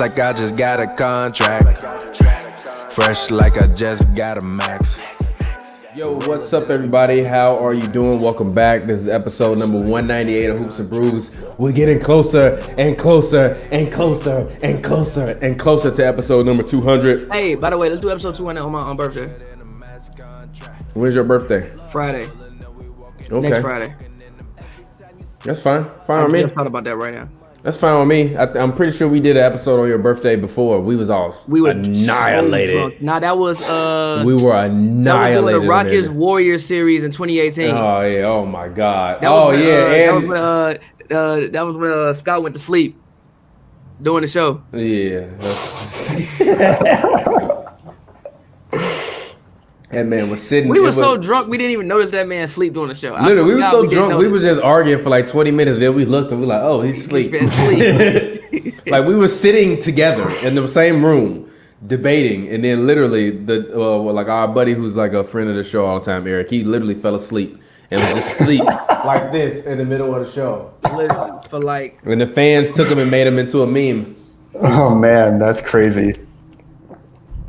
like I just got a contract. Fresh like I just got a max. Yo, what's up, everybody? How are you doing? Welcome back. This is episode number 198 of Hoops and Brews. We're getting closer and closer and closer and closer and closer to episode number 200. Hey, by the way, let's do episode 200 on my birthday. When's your birthday? Friday. Okay. Next Friday. That's fine. Fine I with me. just thought about that right now. That's fine with me. I'm pretty sure we did an episode on your birthday before. We was all annihilated. So nah, that was we were annihilated. That was the Rockets Warriors series in 2018. Oh yeah. Oh my God. That was when Scott went to sleep doing the show. Yeah. That man was sitting. We were so drunk we didn't even notice that man sleep during the show. Literally, we were so drunk we was just arguing for like 20 minutes. Then we looked and we like, oh, he's asleep. Like we were sitting together in the same room debating, and then literally like our buddy who's like a friend of the show all the time, Eric. He literally fell asleep and was asleep like this in the middle of the show. Literally, for like. And the fans took him and made him into a meme. Oh man, that's crazy.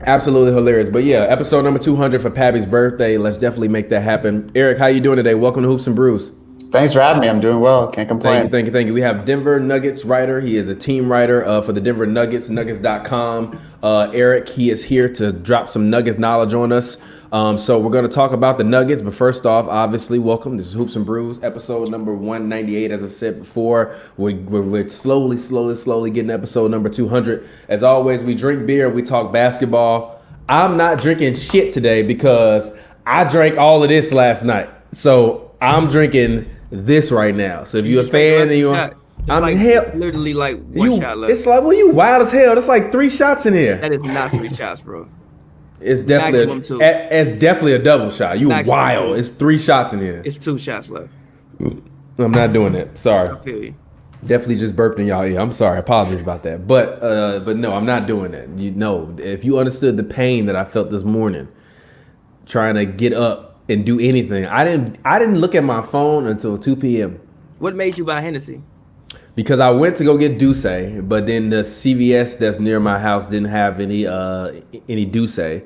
Absolutely hilarious. But yeah, episode number 200 for Pavy's birthday. Let's definitely make that happen. Eric, how you doing today? Welcome to Hoops and Brews. Thanks for having me. I'm doing well. Can't complain. Thank you. We have Denver Nuggets writer. He is a team writer for the Denver Nuggets, nuggets.com. Eric, he is here to drop some Nuggets knowledge on us. So we're going to talk about the Nuggets. But first off, obviously, welcome. This is Hoops and Brews, episode number 198. As I said before, we're slowly getting episode number 200. As always, we drink beer. We talk basketball. I'm not drinking shit today because I drank all of this last night. So I'm drinking this right now. So if you're a fan and you're... Literally like one shot left. It's like, well, you wild as hell. That's like 3 shots in here. That is not 3 shots, bro. It's definitely a double shot. You Maximum wild. 2. It's 3 shots in here. It's 2 shots left. I'm not doing that. Sorry. I feel you. Definitely just burped in y'all ear. I'm sorry. Apologies about that. But no, I'm not doing that. You know, if you understood the pain that I felt this morning trying to get up and do anything, I didn't look at my phone until 2 p.m. What made you buy Hennessy? Because I went to go get Douce, but then the CVS that's near my house didn't have any Douce.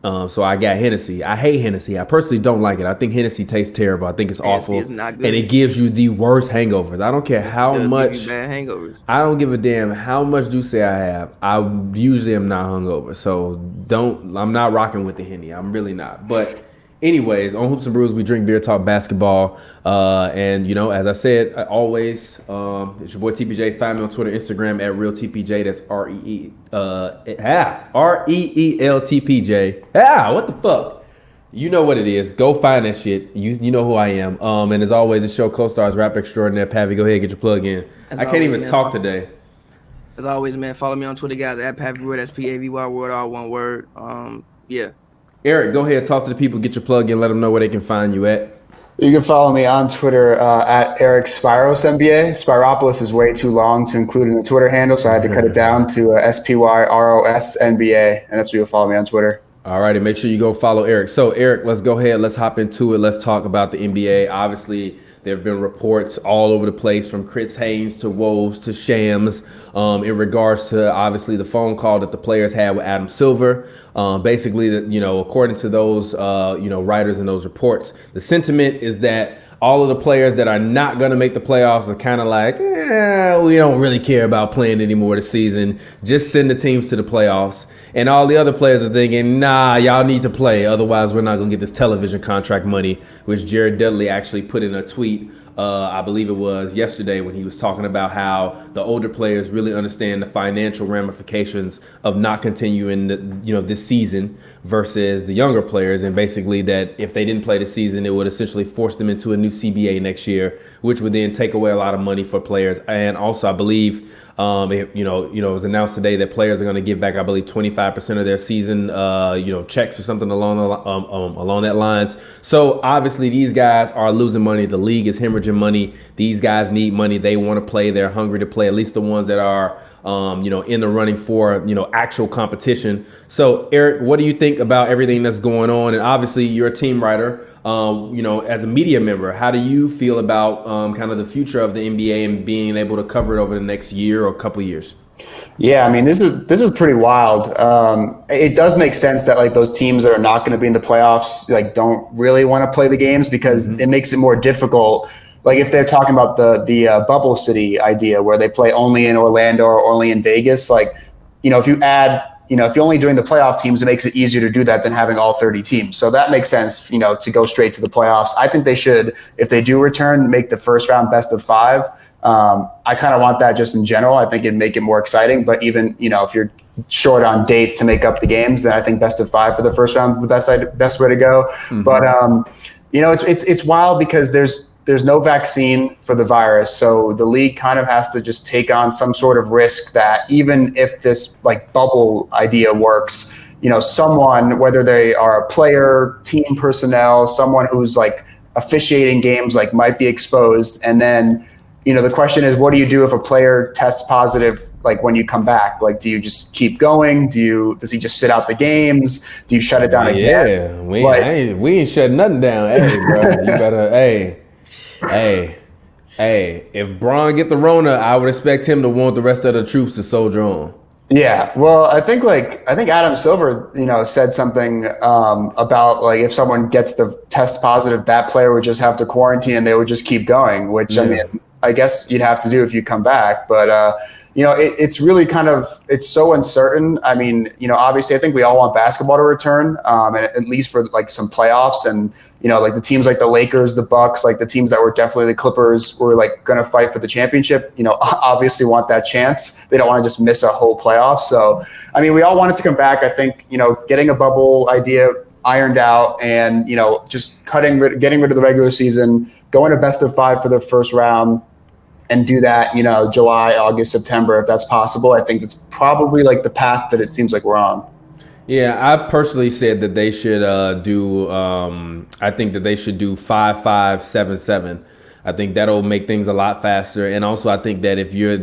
So I got Hennessy. I hate Hennessy. I personally don't like it. I think Hennessy tastes terrible. I think it's awful. It's not good. And it gives you the worst hangovers. I don't care how much. Bad hangovers. I don't give a damn how much Douce I have. I usually am not hungover. So I'm not rocking with the Henny. I'm really not. But anyways, on Hoops and Brews, we drink beer, talk basketball. And, you know, as I said, always, it's your boy TPJ. Find me on Twitter, Instagram at RealTPJ. That's ReelTPJ. What the fuck? You know what it is. Go find that shit. You know who I am. And as always, the show co-stars rap extraordinaire Pavy. Go ahead, get your plug in. I can't even talk today. As always, man, follow me on Twitter, guys, at Pavy Word. That's Pavy Word, all one word. Yeah. Eric, go ahead, talk to the people, get your plug in, let them know where they can find you at. You can follow me on Twitter at Eric SpyrosNBA. Spyropolis is way too long to include in the Twitter handle, so I had to cut it down to SPYROSNBA, and that's where you'll follow me on Twitter. All right, and make sure you go follow Eric. So, Eric, let's go ahead. Let's hop into it. Let's talk about the NBA. Obviously, there have been reports all over the place from Chris Haynes to Woj to Shams in regards to, obviously, the phone call that the players had with Adam Silver. Basically, according to those, writers and those reports, the sentiment is that all of the players that are not going to make the playoffs are kind of like, we don't really care about playing anymore this season. Just send the teams to the playoffs. And all the other players are thinking, nah, y'all need to play. Otherwise, we're not going to get this television contract money, which Jared Dudley actually put in a tweet, I believe it was yesterday, when he was talking about how the older players really understand the financial ramifications of not continuing this season versus the younger players. And basically that if they didn't play the season, it would essentially force them into a new CBA next year, which would then take away a lot of money for players. And also, I believe, it was announced today that players are going to give back, I believe, 25% of their season, checks or something along that lines. So obviously these guys are losing money. The league is hemorrhaging money. These guys need money. They want to play. They're hungry to play. At least the ones that are, in the running for, actual competition. So Eric, what do you think about everything that's going on? And obviously you're a team writer. As a media member, how do you feel about kind of the future of the NBA and being able to cover it over the next year or couple years? Yeah, I mean, this is pretty wild. It does make sense that like those teams that are not going to be in the playoffs like don't really want to play the games because it makes it more difficult. Like if they're talking about the bubble city idea where they play only in Orlando or only in Vegas, like if you add if you're only doing the playoff teams, it makes it easier to do that than having all 30 teams. So that makes sense, to go straight to the playoffs. I think they should, if they do return, make the first round best of 5. I kind of want that just in general. I think it'd make it more exciting. But even, if you're short on dates to make up the games, then I think best of 5 for the first round is the best way to go. But, it's wild because there's no vaccine for the virus. So the league kind of has to just take on some sort of risk that even if this like bubble idea works, someone, whether they are a player, team personnel, someone who's like officiating games, like might be exposed. And then, the question is, what do you do if a player tests positive, like when you come back? Like, do you just keep going? Does he just sit out the games? Do you shut it down again? Yeah, we ain't shutting nothing down. Hey, bro, you better, hey, if Braun get the Rona, I would expect him to want the rest of the troops to soldier on. Yeah, well, I think Adam Silver, said something about like if someone gets the test positive, that player would just have to quarantine and they would just keep going. Which I mean, I guess you'd have to do if you come back, but it's really it's so uncertain. I mean, obviously, I think we all want basketball to return, and at least for like some playoffs, and like the teams like the Lakers, the Bucks, like the teams that were definitely the Clippers were like going to fight for the championship. Obviously want that chance. They don't want to just miss a whole playoff. So, I mean, we all want it to come back. I think getting a bubble idea ironed out, and just getting rid of the regular season, going to best of 5 for the first round. And do that, July, August, September, if that's possible. I think it's probably like the path that it seems like we're on. Yeah, I personally said that they should do. I think that they should do 5-5-7-7. I think that'll make things a lot faster. And also, I think that if you're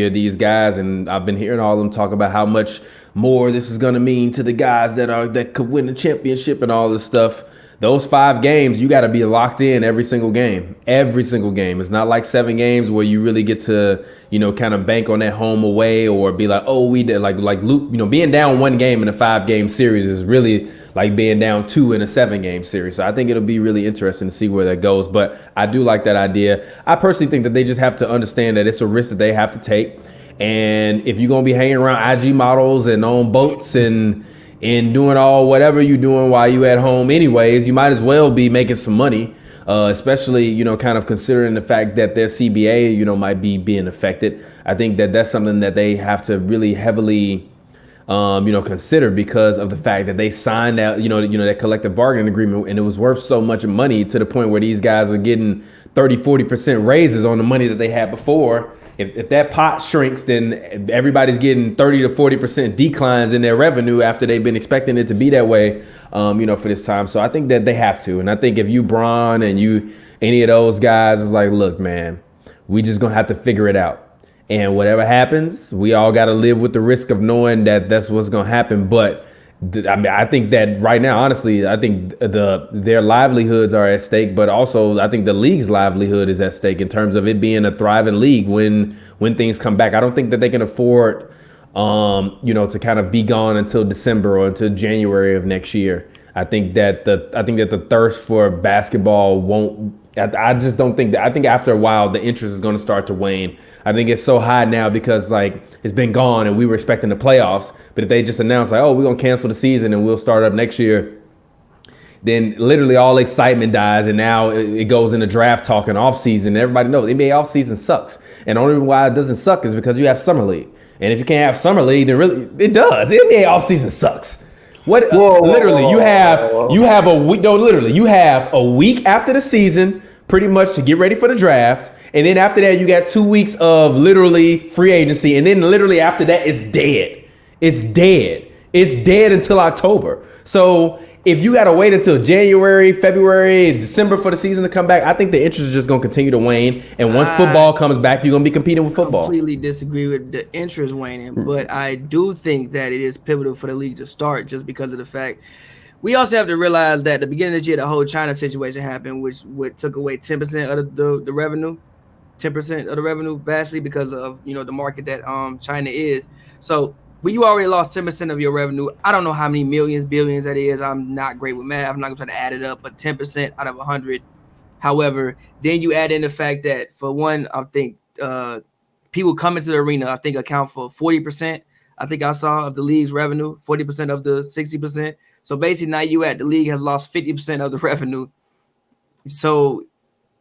these guys, and I've been hearing all of them talk about how much more this is going to mean to the guys that could win the championship and all this stuff. Those 5 games, you got to be locked in every single game. Every single game. It's not like 7 games where you really get to, kind of bank on that home away or be like, oh, we did like Luke, being down 1 game in a 5-game series is really like being down 2 in a 7-game series. So I think it'll be really interesting to see where that goes. But I do like that idea. I personally think that they just have to understand that it's a risk that they have to take. And if you're going to be hanging around IG models and on boats and doing whatever you're doing while you at home anyways, you might as well be making some money, especially, kind of considering the fact that their CBA, might be being affected. I think that that's something that they have to really heavily, consider because of the fact that they signed that, that collective bargaining agreement, and it was worth so much money to the point where these guys are getting 30-40% raises on the money that they had before. If that pot shrinks, then everybody's getting 30 to 40% declines in their revenue after they've been expecting it to be that way, for this time. So I think that they have to. And I think if you Braun and any of those guys is like, look, man, we just going to have to figure it out. And whatever happens, we all got to live with the risk of knowing that that's what's going to happen. But I think that right now, honestly, I think their livelihoods are at stake, but also I think the league's livelihood is at stake in terms of it being a thriving league when things come back. I don't think that they can afford, to kind of be gone until December or until January of next year. I think that the thirst for basketball won't. I just don't think that. I think after a while the interest is going to start to wane. I think it's so high now because like it's been gone and we were expecting the playoffs. But if they just announce like, oh, we're going to cancel the season and we'll start up next year, then literally all excitement dies. And now it goes into draft talk and off season. Everybody knows NBA off season sucks. And the only reason why it doesn't suck is because you have summer league. And if you can't have summer league, then really it does. The NBA off season sucks. What literally you have a week. No, literally you have a week after the season pretty much to get ready for the draft. And then after that, you got 2 weeks of literally free agency. And then literally after that, it's dead. It's dead. It's dead until October. So if you got to wait until January, February, December for the season to come back, I think the interest is just going to continue to wane. And once football comes back, you're going to be competing with football. I completely disagree with the interest waning. But I do think that it is pivotal for the league to start just because of the fact. We also have to realize that at the beginning of the year, the whole China situation happened, which took away 10% of the revenue. 10% of the revenue vastly because of, the market that China is. So when you already lost 10% of your revenue, I don't know how many millions, billions that is. I'm not great with math. I'm not gonna try to add it up, but 10% out of 100. However, then you add in the fact that for one, I think people coming to the arena, I think account for 40%. I think I saw of the league's revenue, 40% of the 60%. So basically now the league has lost 50% of the revenue. So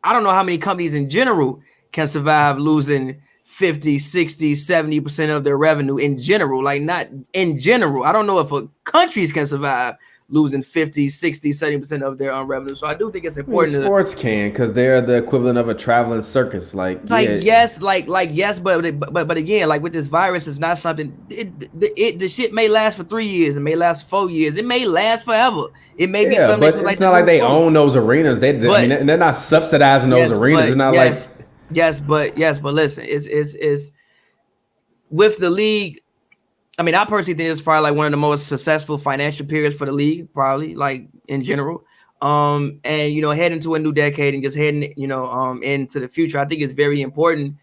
I don't know how many companies in general can survive losing 50, 60, 70% of their revenue in general. Like, not in general. I don't know if countries can survive losing 50, 60, 70% of their revenue. So I do think it's important. Sports can, because they're the equivalent of a traveling circus. Yes, but again, like with this virus, it's not something. The shit may last for 3 years, it may last for 4 years, it may last forever. It may be something. But it's not like they own those arenas. I mean, they're not subsidizing those arenas. It's not but listen, it's with the league. I mean, I personally think it's probably like one of the most successful financial periods for the league, probably, like, in general. And heading to a new decade and just heading, into the future, I think it's very important.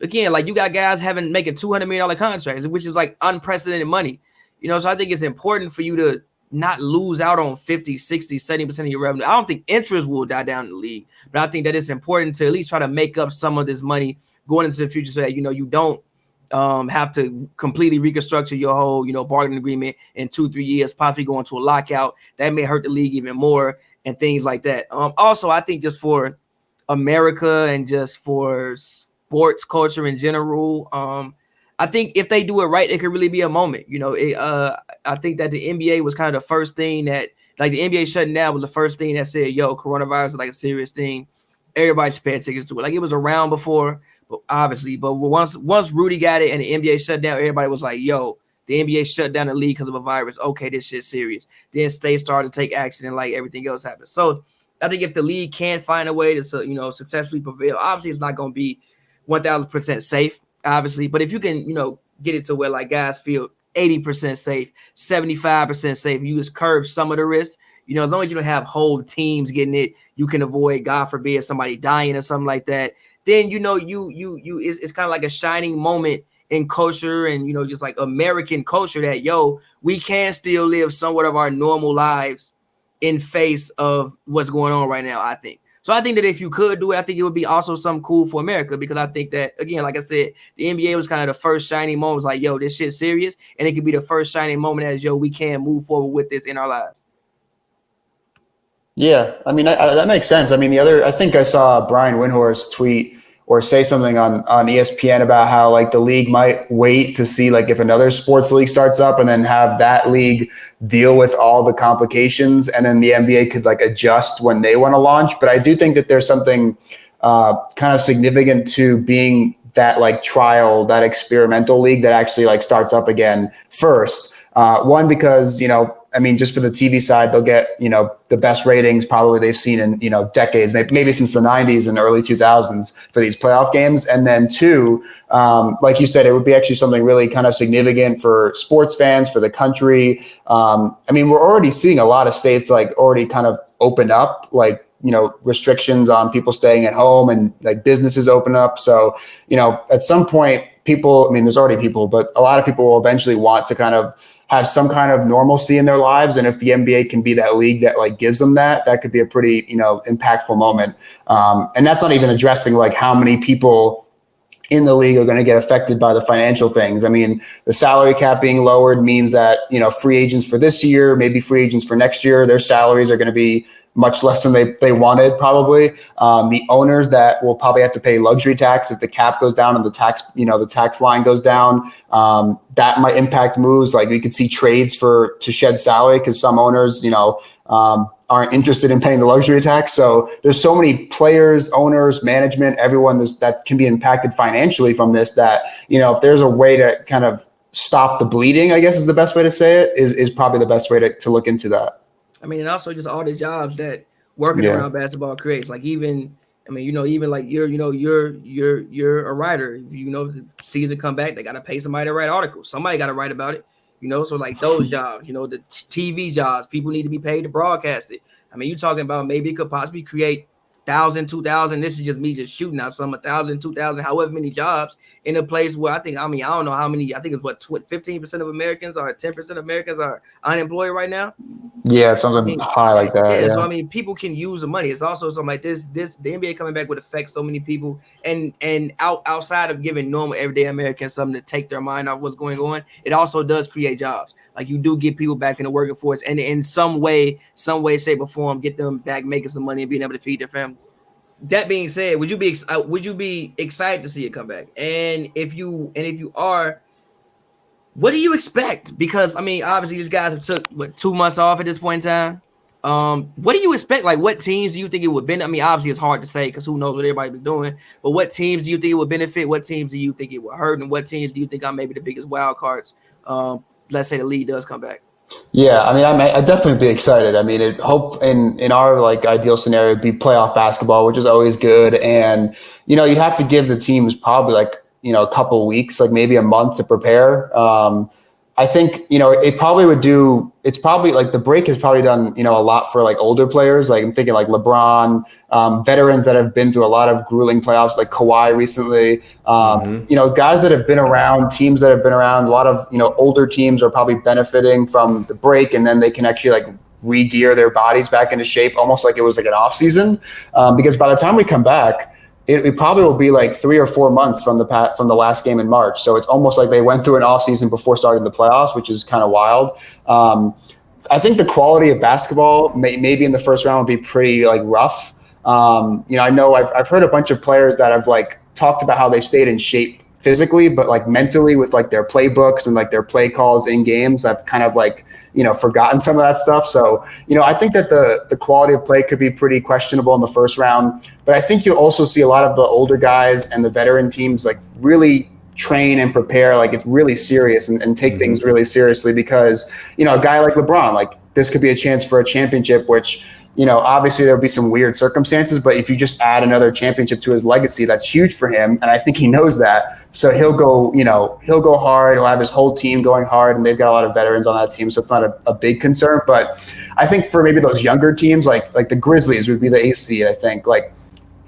Again, like, you got guys making $200 million contracts, which is like unprecedented money. So I think it's important for you to not lose out on 50, 60, 70% of your revenue. I don't think interest will die down in the league, but I think that it's important to at least try to make up some of this money going into the future so that, you don't have to completely reconstruct your whole, bargaining agreement in 2-3 years, possibly go into a lockout. That may hurt the league even more and things like that. Also, I think just for America and just for sports culture in general, I think if they do it right, it could really be a moment. I think that the NBA was kind of the first thing that, like, the NBA shutting down was the first thing that said, yo, coronavirus is like a serious thing. Everybody should pay attention to it. Like, it was around before, but obviously, but once Rudy got it and the NBA shut down, everybody was like, yo, the NBA shut down the league because of a virus. Okay, this shit's serious. Then states started to take action and, like, everything else happened. So I think if the league can find a way to, successfully prevail, obviously it's not going to be 1,000% safe, obviously. But if you can, get it to where, like, guys feel 80% safe, 75% safe, you just curb some of the risks. As long as you don't have whole teams getting it, you can avoid, God forbid, somebody dying or something like that. Then, it's kind of like a shining moment in culture and, just like American culture that, yo, we can still live somewhat of our normal lives in face of what's going on right now, I think. So I think that if you could do it, I think it would be also something cool for America, because I think that, again, like I said, the NBA was kind of the first shining moment. It was like, yo, this shit's serious. And it could be the first shining moment as, yo, we can move forward with this in our lives. Yeah, I mean, that makes sense. I mean, I think I saw Brian Windhorst tweet or say something on ESPN about how, like, the league might wait to see, like, if another sports league starts up and then have that league deal with all the complications, and then the NBA could, like, adjust when they want to launch. But I do think that there's something kind of significant to being that, like, trial, that experimental league that actually, like, starts up again first. One, because, I mean, just for the TV side, they'll get, the best ratings probably they've seen in, decades, maybe since the 90s and early 2000s for these playoff games. And then two, like you said, it would be actually something really kind of significant for sports fans, for the country. I mean, we're already seeing a lot of states, like, already kind of open up, like, restrictions on people staying at home, and, like, businesses open up. So, at some point, people, I mean, there's already people, but a lot of people will eventually want to kind of have some kind of normalcy in their lives. And if the NBA can be that league that, like, gives them that could be a pretty, impactful moment. And that's not even addressing, like, how many people in the league are going to get affected by the financial things. I mean, the salary cap being lowered means that, free agents for this year, maybe free agents for next year, their salaries are going to be much less than they wanted, probably. The owners that will probably have to pay luxury tax if the cap goes down and the tax line goes down. That might impact moves. Like, we could see trades to shed salary because some owners, aren't interested in paying the luxury tax. So there's so many players, owners, management, everyone that can be impacted financially from this, that, if there's a way to kind of stop the bleeding, I guess is the best way to say it, is probably the best way to look into that. I mean, and also just all the jobs that working around basketball creates. Like, even like you're a writer. If the season come back, they got to pay somebody to write articles. Somebody got to write about it. So, like, those jobs, the TV jobs, people need to be paid to broadcast it. I mean, you're talking about maybe it could possibly create 1,000, 2,000. This is just me just shooting out some 1,000, 2,000, however many jobs in a place where I don't know how many. I think it's what 15% of Americans or 10% of Americans are unemployed right now. Yeah, it's something high like that. Yeah, Yeah. so I mean, people can use the money. It's also something like this. The NBA coming back would affect so many people, and outside of giving normal everyday Americans something to take their mind off what's going on, it also does create jobs. Like you do get people back in the working force, and in some way, shape, or form, get them back making some money and being able to feed their families. That being said, would you be excited to see it come back? And if you are, what do you expect? Because I mean, obviously, these guys have took 2 months off at this point in time. What do you expect? Like, what teams do you think it would benefit? I mean, obviously, it's hard to say because who knows what everybody's been doing. But what teams do you think it would benefit? What teams do you think it would hurt? And what teams do you think are maybe the biggest wild cards? Let's say the league does come back. Yeah, I mean, I'd definitely be excited. I mean, in our like ideal scenario, it'd be playoff basketball, which is always good. And, you know, you have to give the teams probably like, you know, a couple weeks, like maybe a month to prepare. I think, you know, it's probably like the break has probably done, you know, a lot for like older players. Like I'm thinking like LeBron, veterans that have been through a lot of grueling playoffs, like Kawhi recently, you know, guys that have been around, teams that have been around, a lot of, you know, older teams are probably benefiting from the break, and then they can actually like re-gear their bodies back into shape, almost like it was like an off season. Because by the time we come back, it probably will be like 3 or 4 months from the last game in March. So it's almost like they went through an off season before starting the playoffs, which is kind of wild. I think the quality of basketball maybe in the first round would be pretty like rough. You know I've heard a bunch of players that have like talked about how they've stayed in shape physically, but like mentally with like their playbooks and like their play calls in games, I've kind of like, you know, forgotten some of that stuff. So, you know, I think that the quality of play could be pretty questionable in the first round, but I think you'll also see a lot of the older guys and the veteran teams like really train and prepare like it's really serious and take things really seriously, because, you know, a guy like LeBron, like this could be a chance for a championship, which, you know, obviously there'll be some weird circumstances, but if you just add another championship to his legacy, that's huge for him. And I think he knows that. So he'll go hard. He'll have his whole team going hard, and they've got a lot of veterans on that team. So it's not a big concern. But I think for maybe those younger teams, like the Grizzlies would be the 8th seed, I think. Like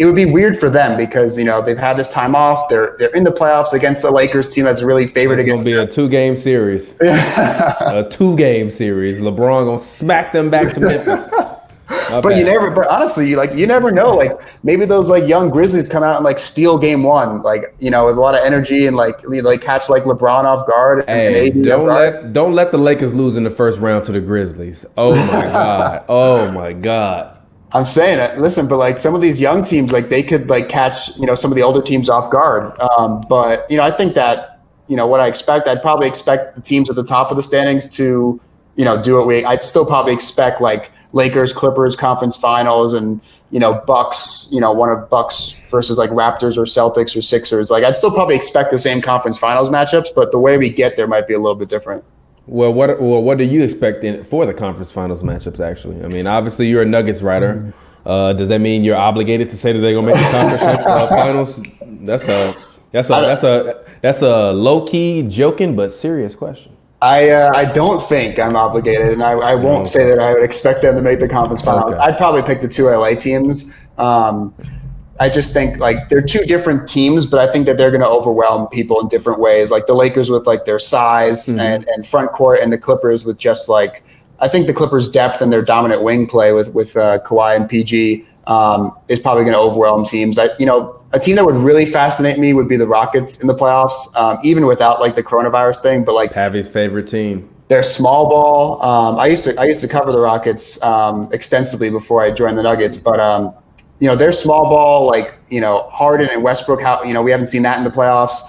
it would be weird for them because, you know, they've had this time off. They're in the playoffs against the Lakers team that's really favored against them. It's going to be a 2-game series. A 2-game series. LeBron going to smack them back to Memphis. But honestly, you never know. Like maybe those like young Grizzlies come out and like steal game 1, like, you know, with a lot of energy and like catch like LeBron off guard. Hey, don't let the Lakers lose in the first round to the Grizzlies. Oh my God. Oh my God. I'm saying it. Listen, but like some of these young teams, like they could like catch, you know, some of the older teams off guard. But you know, I think that, you know, what I'd probably expect the teams at the top of the standings to, you know, do what I'd still probably expect like Lakers, Clippers conference finals, and, you know, Bucks, you know, one of Bucks versus like Raptors or Celtics or Sixers. Like I'd still probably expect the same conference finals matchups, but the way we get there might be a little bit different. Well, what do you expect for the conference finals matchups, actually? I mean, obviously you're a Nuggets writer. Does that mean you're obligated to say that they're gonna make the conference finals? That's a low key joking but serious question. I don't think I'm obligated, and I won't say that I would expect them to make the conference finals. Okay. I'd probably pick the 2 LA teams. I just think like they're 2 different teams, but I think that they're going to overwhelm people in different ways. Like the Lakers with like their size and front court, and the Clippers with just like, I think the Clippers' depth and their dominant wing play with Kawhi and PG is probably going to overwhelm teams. A team that would really fascinate me would be the Rockets in the playoffs, even without like the coronavirus thing. But like Pavy's favorite team, they're small ball. I used to cover the Rockets extensively before I joined the Nuggets, but you know, they're small ball, like, you know, Harden and Westbrook. You know, we haven't seen that in the playoffs.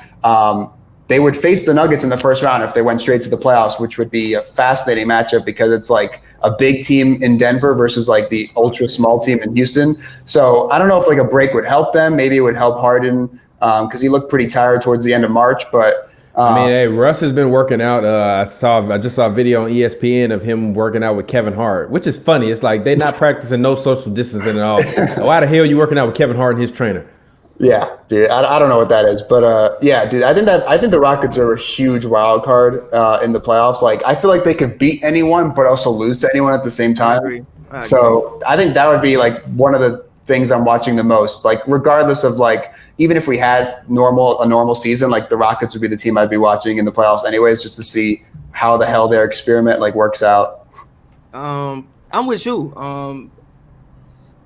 They would face the Nuggets in the first round if they went straight to the playoffs, which would be a fascinating matchup because it's like a big team in Denver versus like the ultra small team in Houston. So I don't know if like a break would help them. Maybe it would help Harden because he looked pretty tired towards the end of March. But I mean, hey, Russ has been working out. I just saw a video on ESPN of him working out with Kevin Hart, which is funny. It's like they're not practicing no social distancing at all. Why the hell are you working out with Kevin Hart and his trainer? Yeah, dude, I don't know what that is, but yeah, dude, I think the Rockets are a huge wild card in the playoffs. Like, I feel like they could beat anyone, but also lose to anyone at the same time. I agree. So I think that would be like one of the things I'm watching the most. Like regardless of like, even if we had a normal season, like the Rockets would be the team I'd be watching in the playoffs anyways, just to see how the hell their experiment like works out. I'm with you.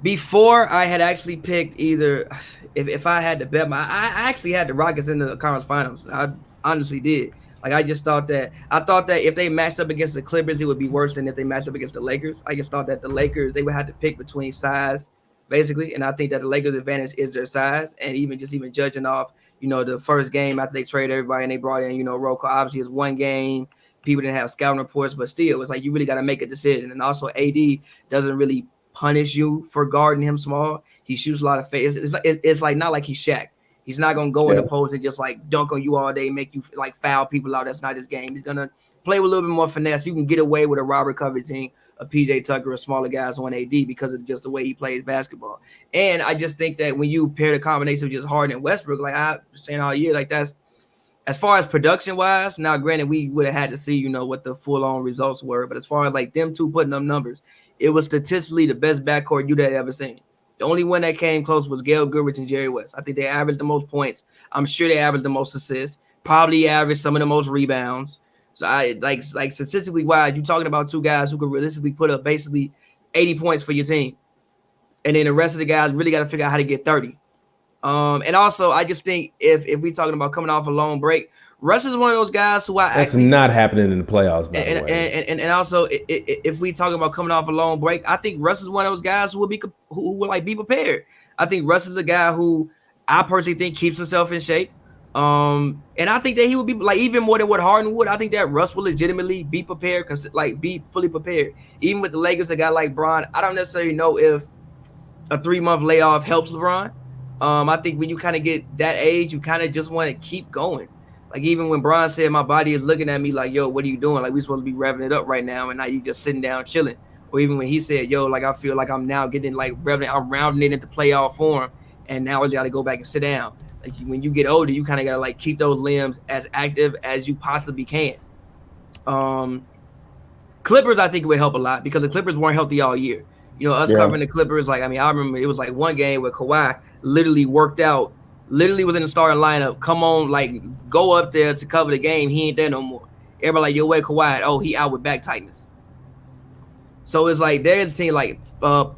Before I had actually picked either, if I had to bet, I actually had the Rockets in the conference finals. I honestly did. Like I thought that if they matched up against the Clippers, it would be worse than if they matched up against the Lakers. I just thought that the Lakers, they would have to pick between size, basically, and I think that the Lakers' advantage is their size, and even judging off, the first game after they traded everybody and they brought in, Rocco. Obviously, it's one game. People didn't have scouting reports, but still, it's like you really got to make a decision. And also, AD doesn't really punish you for guarding him small. He shoots a lot of face. It's like not like he's Shaq. He's not gonna go in the post and just like dunk on you all day, make you like foul people out. That's not his game. He's gonna play with a little bit more finesse. You can get away with a Robert Covington, a PJ Tucker, a smaller guys on AD because of just the way he plays basketball. And I just think that when you pair the combination of just Harden and Westbrook, like I've been saying all year, like that's as far as production wise. Now, granted, we would have had to see, what the full on results were, but as far as like them two putting up numbers, it was statistically the best backcourt you'd have ever seen. The only one that came close was Gail Goodrich and Jerry West. I think they averaged the most points. I'm sure they averaged the most assists. Probably averaged some of the most rebounds. So I like statistically wise, you're talking about two guys who could realistically put up basically 80 points for your team, and then the rest of the guys really got to figure out how to get 30. And also, I just think if we're talking about coming off a long break, Russ is one of those guys who that's not happening in the playoffs. By the way. And also, if we talking about coming off a long break, I think Russ is one of those guys who will like be prepared. I think Russ is a guy who I personally think keeps himself in shape. And I think that he would be like even more than what Harden would. I think that Russ will legitimately be prepared, be fully prepared. Even with the Lakers, a guy like Bron, I don't necessarily know if a 3-month layoff helps LeBron. I think when you kind of get that age, you kind of just want to keep going. Like even when Bron said, my body is looking at me like, yo, what are you doing? Like we supposed to be revving it up right now, and now you just sitting down chilling. Or even when he said, yo, like I feel like I'm now getting like revving, I'm rounding it into playoff form, and now I got to go back and sit down. Like when you get older, you kind of got to like keep those limbs as active as you possibly can. Clippers, I think it would help a lot because the Clippers weren't healthy all year. Covering the Clippers, like I remember it was like one game where Kawhi literally worked out. Literally was in the starting lineup. Come on, like go up there to cover the game. He ain't there no more. Everybody like, yo, where Kawhi? Oh, he out with back tightness. So it's like there's a team like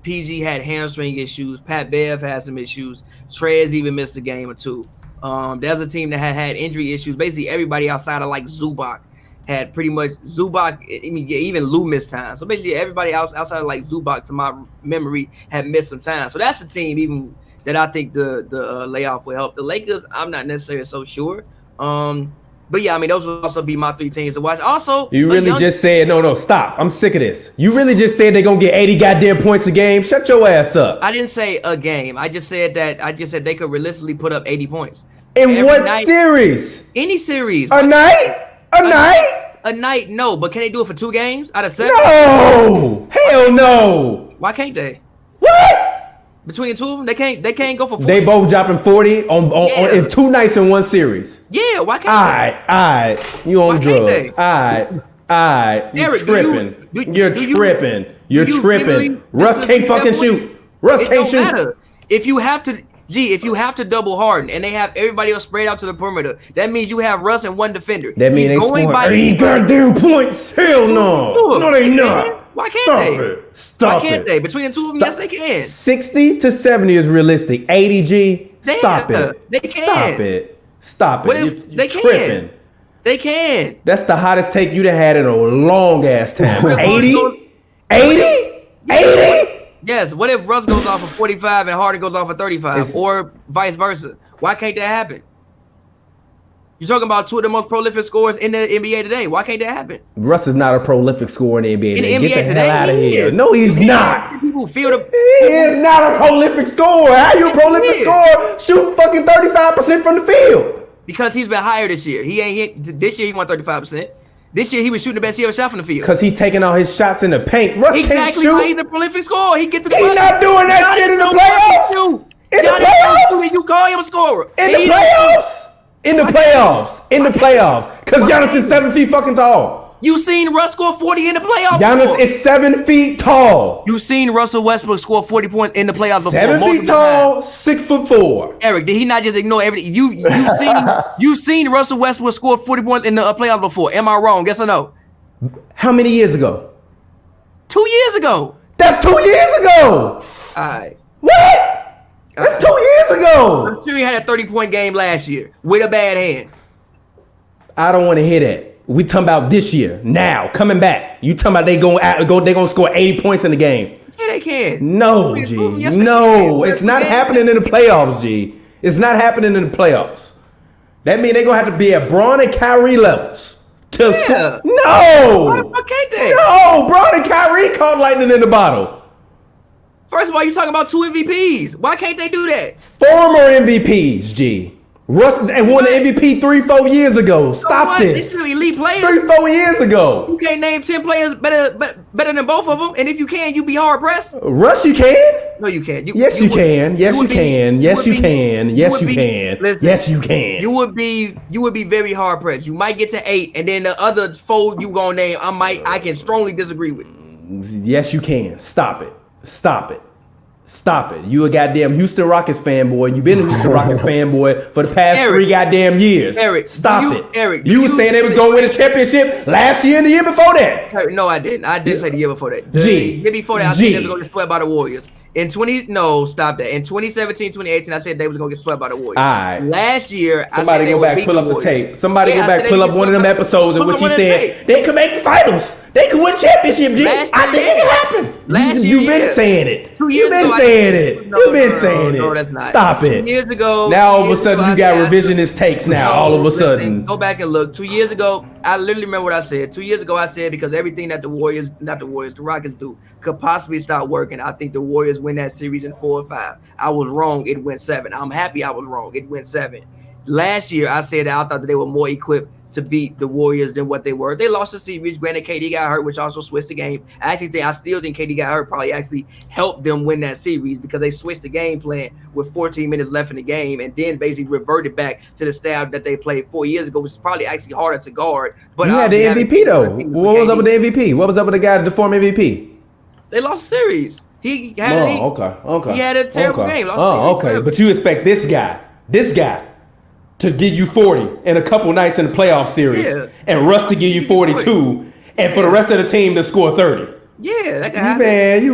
PG had hamstring issues. Pat Bev had some issues. Trez even missed a game or two. There's a team that had injury issues. Basically, everybody outside of like Zubac had pretty much Zubac. Even Lou missed time. So basically, everybody outside of like Zubac, to my memory, had missed some time. So that's the team even that I think the layoff will help. The Lakers, I'm not necessarily so sure. But yeah, those will also be my 3 teams to watch. Also, you really just said no, stop. I'm sick of this. You really just said they're gonna get 80 goddamn points a game. Shut your ass up. I didn't say a game. I just said they could realistically put up 80 points. In what series? Any series. A night? A night, no. But can they do it for 2 games out of 7? No! Hell no! Why can't they? What? Between the two of them, they can't go for 40. They both dropping 40 on in 2 nights in one series. Yeah, why can't they? All right. You on drugs. All right. You're tripping. You're tripping. Russ can't fucking shoot. Russ can't shoot. Matter. If you have to double Harden and they have everybody else spread out to the perimeter, that means you have Russ and one defender. That means they scoring 80 goddamn points. Hell no. No, they not. Why can't they? Stop Why can't they? Between the two of them, yes, they can. 60 to 70 is realistic. 80 G, stop it. They can. Stop it. What if they can? Tripping. They can. That's the hottest take you'd have had in a long ass time. 80? 80? Yes. What if Russ goes off of 45 and Harden goes off of 35, or vice versa? Why can't that happen? You're talking about 2 of the most prolific scorers in the NBA today. Why can't that happen? Russ is not a prolific scorer in the NBA. In the NBA Get the today, hell out of here. No, he's not. People feel the. He is not a prolific scorer. How you a prolific scorer shooting fucking 35% from the field? Because he's been higher this year. He ain't hit this year. He won 35%. This year he was shooting the best he ever shot from the field. Because he taking all his shots in the paint. Russ can't shoot. He's a prolific scorer. He gets to the He's not doing that shit in the playoffs. In the playoffs. You call him a scorer. In the playoffs. Because Giannis is 7 feet fucking tall. You seen Russ score 40 in the playoffs? Giannis is 7 feet tall. You seen Russell Westbrook score 40 points in the playoffs before? 7 feet tall, 6'4". Eric, did he not just ignore everything? You seen Russell Westbrook score 40 points in the playoffs before? Am I wrong? Yes or no? How many years ago? 2 years ago. That's 2 years ago. All right. What? That's 2 years ago. I'm sure he had a 30-point game last year with a bad hand. I don't want to hear that. We talking about this year, now, coming back. You talking about they gonna score 80 points in the game? Yeah, they can. No, G. Yes, No, it's not happening in the playoffs, G. It's not happening in the playoffs. That means they're gonna have to be at Braun and Kyrie levels. Yeah. No. Why the fuck can't they? No, Braun and Kyrie caught lightning in the bottle. First of all, you talking about 2 MVPs. Why can't they do that? Former MVPs, G. Russ and won the MVP 3-4 years ago. Stop this. This is elite players. 3-4 years ago. You can't name 10 players better than both of them. And if you can, you be hard pressed. Russ, you can. No, you can't. Yes, you can. Yes, you can. Yes, you can. Yes, you can. Yes, you can. You would be very hard pressed. You might get to 8, and then the other 4 you gonna name, I can strongly disagree with. Yes, you can. Stop it. Stop it. Stop it. You a goddamn Houston Rockets fanboy. You've been a Houston Rockets fanboy for the past 3 goddamn years. Eric, stop it. Eric, you was saying they was going to win a championship last year and the year before that. Eric, no, I didn't. I didn't say the year before that. G. The year before that, I said they was going to get swept by the Warriors. Stop that. In 2017, 2018, I said they was going to get swept by the Warriors. All right. Last year, somebody I said go back, pull up the tape. Somebody go back, pull up one of them episodes in which you said they could make the finals. They could win championship, G. I think it can happen. Last year, you've been saying it. 2 years ago. You've been saying it. You've been saying it. No, that's not. Stop it. 2 years ago. Now all of a sudden you got revisionist takes now. All of a sudden. Go back and look. 2 years ago, I literally remember what I said. 2 years ago, I said because everything that the Rockets do could possibly start working. I think the Warriors win that series in 4 or 5. I was wrong. It went 7. I'm happy I was wrong. It went 7. Last year, I said that I thought that they were more equipped to beat the Warriors than what they were. They lost the series. Granted, KD got hurt, which also switched the game. I still think KD got hurt probably actually helped them win that series because they switched the game plan with 14 minutes left in the game and then basically reverted back to the style that they played 4 years ago, which is probably actually harder to guard. But you had the MVP though. What was up with the MVP? What was up with the guy, the former MVP? They lost the series. He had a terrible game. Okay. But you expect this guy to give you 40 in a couple nights in the playoff series, and Russ to give you 42, and for the rest of the team to score 30. Yeah, that can happen.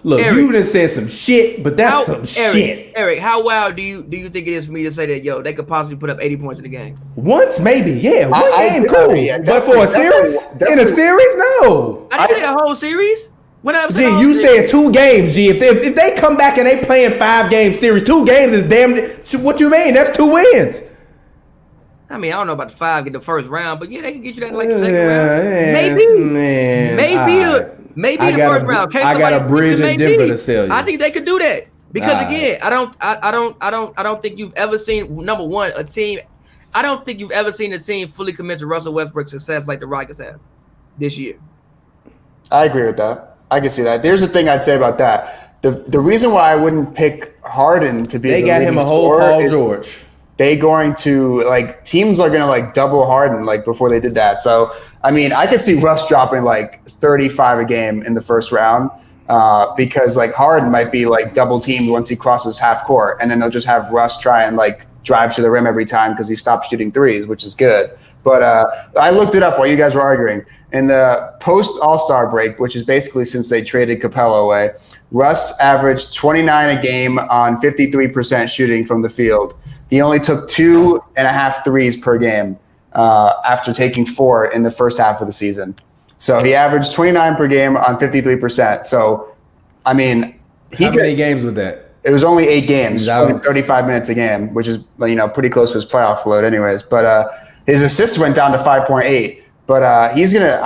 Look, Eric, you done said some shit, but that's shit. Eric, how wild do you think it is for me to say that, yo, they could possibly put up 80 points in the game? Once, maybe, yeah. One game, cool. Yeah, but for a series? In a series, no. I didn't say the whole series. G, you said 2 games, G. If they come back and they playing 5-game series, 2 games is damn. What you mean? That's 2 wins. I mean, I don't know about the 5 get the first round, but yeah, they can get you that in like the second round. Maybe the first round. I got a bridge in Denver to sell you. I think they could do that because again, I don't think you've ever seen a team. I don't think you've ever seen a team fully commit to Russell Westbrook's success like the Rockets have this year. I agree with that. I can see that. There's the thing I'd say about that. The reason why I wouldn't pick Harden to be they got him a whole Paul George. They going to teams are going to double Harden before they did that. So I mean, I could see Russ dropping 35 a game in the first round because Harden might be double teamed once he crosses half court, and then they'll just have Russ try and drive to the rim every time because he stopped shooting threes, which is good. But I looked it up while you guys were arguing. In the post-All-Star break, which is basically since they traded Capella away, Russ averaged 29 a game on 53% shooting from the field. He only took 2.5 threes per game after taking 4 in the first half of the season. So he averaged 29 per game on 53%. So, I mean, how many games with that? It was only 8 games, 35 minutes a game, which is pretty close to his playoff load anyways. But his assists went down to 5.8. But I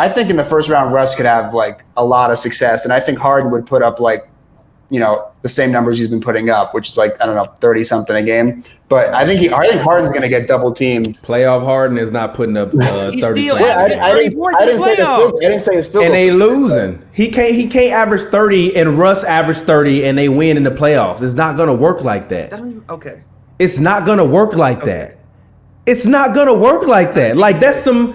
think in the first round, Russ could have a lot of success. And I think Harden would put up the same numbers he's been putting up, which is 30 something a game. But I think Harden's going to get double teamed. Playoff Harden is not putting up 30. I didn't say his field. And they losing. He can't average 30 and Russ average 30 and they win in the playoffs. It's not going to work like that. Okay. It's not going to work like that. It's not gonna work like that. Like that's some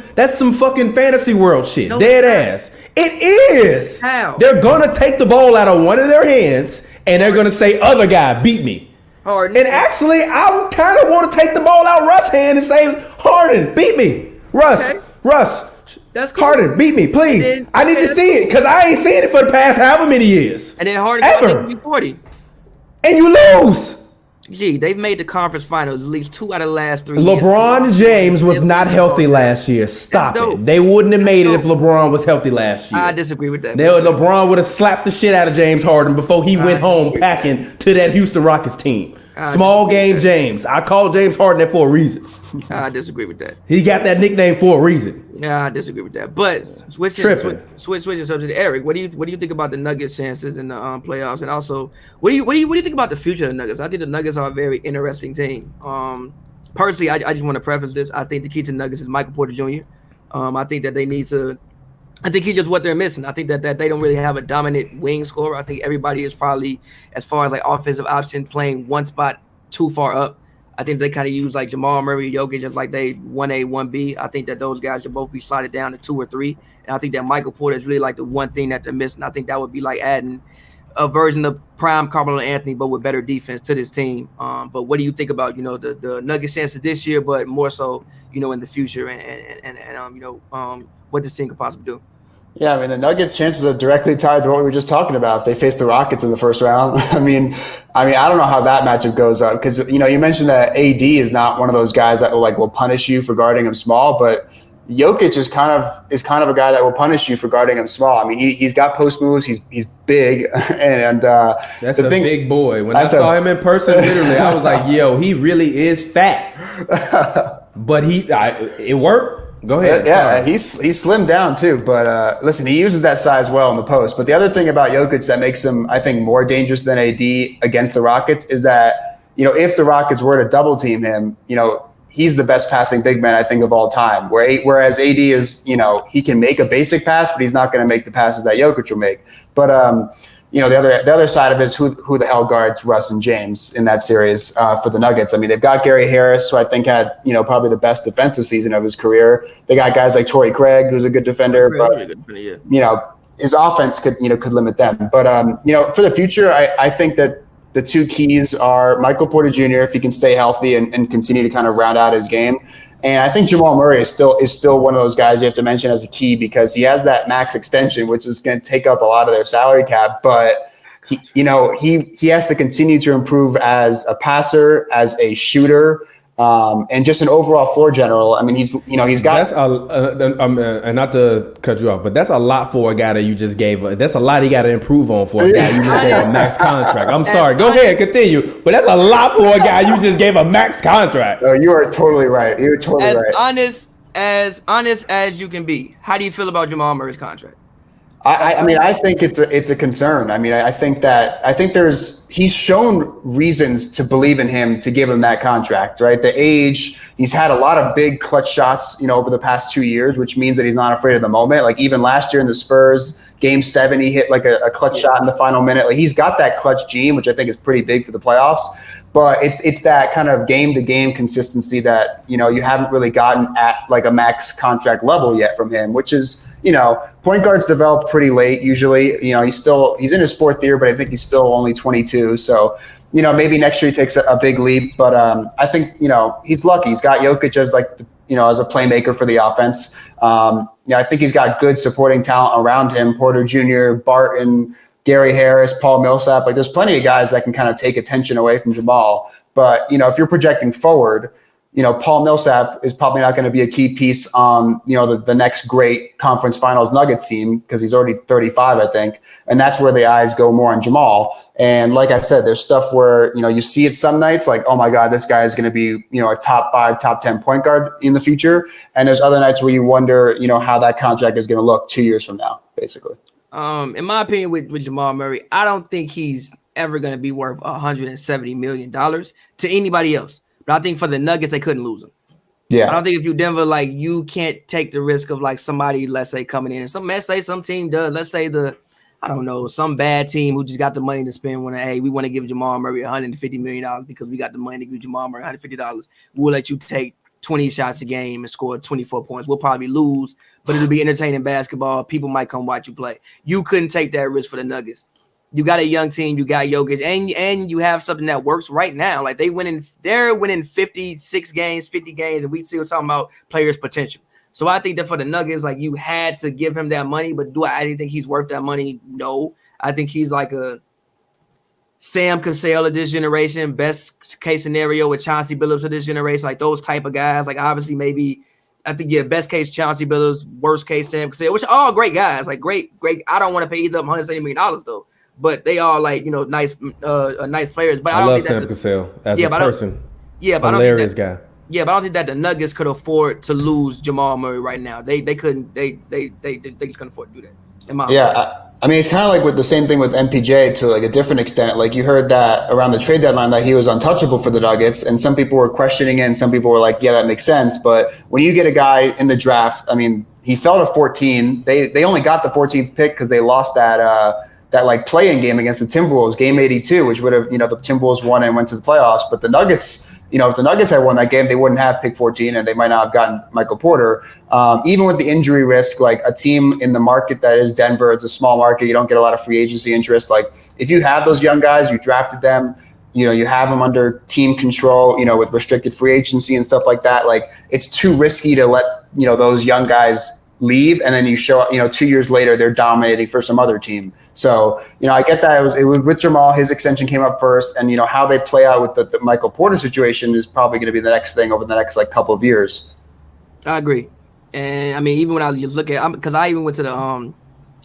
fucking fantasy world shit. No, Dead ass. It is. How? They're gonna take the ball out of one of their hands and they're gonna say, "Other guy, beat me." Harden. And actually, I kind of want to take the ball out Russ' hand and say, "Harden, beat me, Russ, Okay. Russ." That's cool. Harden, beat me, please. Then, I need to see it because I ain't seen it for the past however many years. And then Harden ever. got 40. And you lose. Gee, they've made the conference finals at least 2 out of the last 3 years. LeBron James was not healthy last year. Stop it. They wouldn't have made it if LeBron was healthy last year. I disagree with that. LeBron would have slapped the shit out of James Harden before he went home packing to that Houston Rockets team. Small game James. I call James Harden that for a reason. I disagree with that. He got that nickname for a reason. Yeah, I disagree with that. But switching subject to Eric, what do you think about the Nuggets' chances in the playoffs? And also, what do you think about the future of the Nuggets? I think the Nuggets are a very interesting team. Personally, I just want to preface this. I think the key to the Nuggets is Michael Porter Jr. I think that they need to. I think he's just what they're missing. I think that they don't really have a dominant wing scorer. I think everybody is probably, as far as like offensive option, playing one spot too far up. I think they kind of use like Jamal Murray, Jokic, just like they 1A, 1B. I think that those guys should both be slotted down to 2 or 3. And I think that Michael Porter is really like the one thing that they're missing. I think that would be like adding a version of prime Carmelo Anthony, but with better defense to this team. But what do you think about, the Nuggets chances this year, but more so, in the future and what this team could possibly do? Yeah, I mean, the Nuggets' chances are directly tied to what we were just talking about. If they face the Rockets in the first round, I mean, I don't know how that matchup goes up because you mentioned that AD is not one of those guys that will punish you for guarding him small, but Jokic is kind of a guy that will punish you for guarding him small. I mean, he's got post moves. He's big, and that's a big boy. When I saw him in person, literally, I was like, "Yo, he really is fat." But it worked. Go ahead. Yeah, he's slimmed down too. But listen, he uses that size well in the post. But the other thing about Jokic that makes him, I think, more dangerous than AD against the Rockets is that if the Rockets were to double team him, he's the best passing big man I think of all time. Whereas AD is, he can make a basic pass, but he's not going to make the passes that Jokic will make. But the other side of it is who the hell guards Russ and James in that series for the Nuggets. I mean, they've got Gary Harris, who I think had probably the best defensive season of his career. They got guys like Torrey Craig, who's a good defender, but his offense could limit them. But for the future, I think that the two keys are Michael Porter Jr. if he can stay healthy and continue to kind of round out his game. And I think Jamal Murray is still one of those guys you have to mention as a key because he has that max extension, which is going to take up a lot of their salary cap. But he has to continue to improve as a passer, as a shooter, and just an overall floor general. I mean, he's got. That's and not to cut you off, but that's a lot for a guy that you just gave. That's a lot he got to improve on for a guy you just gave a max contract. I'm sorry. Go ahead, continue. But that's a lot for a guy you just gave a max contract. No, you are totally right. You're totally right. As honest as you can be. How do you feel about Jamal Murray's contract? I mean, I think it's a concern. I mean, I think he's shown reasons to believe in him to give him that contract, right? The age, he's had a lot of big clutch shots, over the past 2 years, which means that he's not afraid of the moment. Like even last year in the Spurs, Game 7, he hit like a clutch shot in the final minute. Like he's got that clutch gene, which I think is pretty big for the playoffs. But it's that kind of game-to-game consistency that, you haven't really gotten at like a max contract level yet from him, which is, point guards develop pretty late usually. He's in his 4th year, but I think he's still only 22. So, maybe next year he takes a big leap. But I think, he's lucky. He's got Jokic as as a playmaker for the offense. I think he's got good supporting talent around him. Porter Jr., Barton, Gary Harris, Paul Millsap, there's plenty of guys that can kind of take attention away from Jamal. But, if you're projecting forward, Paul Millsap is probably not going to be a key piece on, the next great conference finals Nuggets team because he's already 35, I think. And that's where the eyes go more on Jamal. And like I said, there's stuff where, you see it some nights like, oh my God, this guy is going to be, a top 5, top 10 point guard in the future. And there's other nights where you wonder, how that contract is going to look 2 years from now, basically. In my opinion, with Jamal Murray, I don't think he's ever going to be worth $170 million to anybody else. But I think for the Nuggets, they couldn't lose him. Yeah. I don't think if you Denver, you can't take the risk of somebody, let's say, coming in. And let's say some team does. Let's say some bad team who just got the money to spend we want to give Jamal Murray $150 million because we got the money to give Jamal Murray $150. We'll let you take 20 shots a game and score 24 points. We'll probably lose, but it'll be entertaining basketball. People might come watch you play. You couldn't take that risk for the Nuggets. You got a young team, you got Jokic, and you have something that works right now. Like they're winning 56 games, 50 games, and we still talking about players' potential. So I think that for the Nuggets, like you had to give him that money, but do I think he's worth that money? No. I think he's like a Sam Cassell of this generation, best case scenario with Chauncey Billups of this generation, like those type of guys. Like obviously maybe I think best case Chauncey Billups, worst case Sam Cassell, which are all great guys, like great. I don't want to pay either of them $170 million though. But they are like, nice players. But I love Sam Cassell as a person. But hilarious guy. Yeah, but I don't think that the Nuggets could afford to lose Jamal Murray right now. They couldn't. They just couldn't afford to do that. In my opinion. I mean, it's kind of like with the same thing with MPJ to like a different extent. Like you heard that around the trade deadline that he was untouchable for the Nuggets, and some people were questioning it, and some people were like, "Yeah, that makes sense." But when you get a guy in the draft, I mean, he fell to 14. They only got the 14th pick because they lost that like play-in game against the Timberwolves, game 82, which would have, the Timberwolves won and went to the playoffs. But the Nuggets, if the Nuggets had won that game, they wouldn't have pick 14 and they might not have gotten Michael Porter. Even with the injury risk, like a team in the market that is Denver, it's a small market. You don't get a lot of free agency interest. Like if you have those young guys, you drafted them, you have them under team control, with restricted free agency and stuff like that. Like it's too risky to let, those young guys leave, and then you show up, 2 years later, they're dominating for some other team. So, I get that it was with Jamal, his extension came up first, and, how they play out with the Michael Porter situation is probably going to be the next thing over the next couple of years. I agree. And I mean, even when I just look at, because I even went to the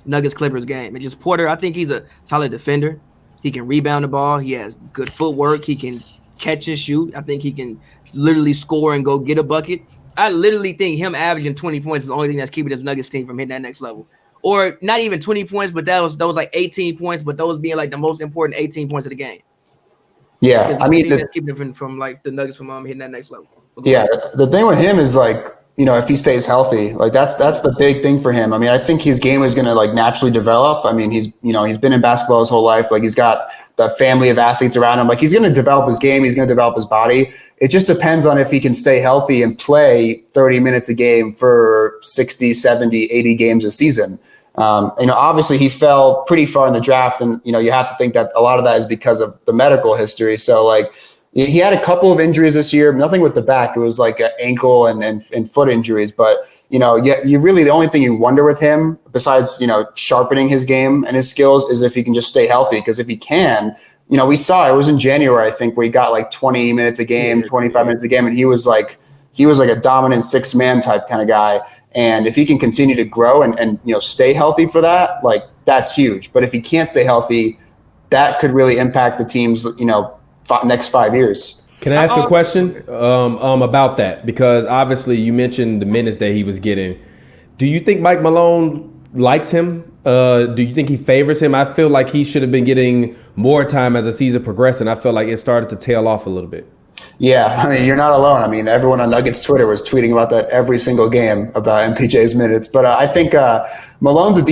Nuggets Clippers game, and just Porter, I think he's a solid defender. He can rebound the ball. He has good footwork. He can catch and shoot. I think he can literally score and go get a bucket. I literally think him averaging 20 points is the only thing that's keeping this Nuggets team from hitting that next level. Or not even 20 points, but that was like 18 points, but those being like the most important 18 points of the game. Yeah, I mean, keeping him from like the Nuggets from hitting that next level. Yeah, the thing with him is like, if he stays healthy, like that's the big thing for him. I mean, I think his game is going to like naturally develop. I mean, he's been in basketball his whole life. Like he's got the family of athletes around him. Like he's going to develop his game. He's going to develop his body. It just depends on if he can stay healthy and play 30 minutes a game for 60, 70, 80 games a season. Obviously he fell pretty far in the draft, and, you have to think that a lot of that is because of the medical history. So like he had a couple of injuries this year, nothing with the back. It was like an ankle and foot injuries. But, you really, the only thing you wonder with him besides, sharpening his game and his skills is if he can just stay healthy. Because if he can, we saw it was in January, I think, where he got like 20 minutes a game, 25 minutes a game. And he was like a dominant 6-man type kind of guy. And if he can continue to grow and stay healthy for that, like that's huge. But if he can't stay healthy, that could really impact the team's, next 5 years. Can I ask a question about that? Because obviously you mentioned the minutes that he was getting. Do you think Mike Malone likes him? Do you think he favors him? I feel like he should have been getting more time as the season progressed, and I feel like it started to tail off a little bit. Yeah, I mean, you're not alone. I mean, everyone on Nuggets Twitter was tweeting about that every single game about MPJ's minutes. But I think Malone's a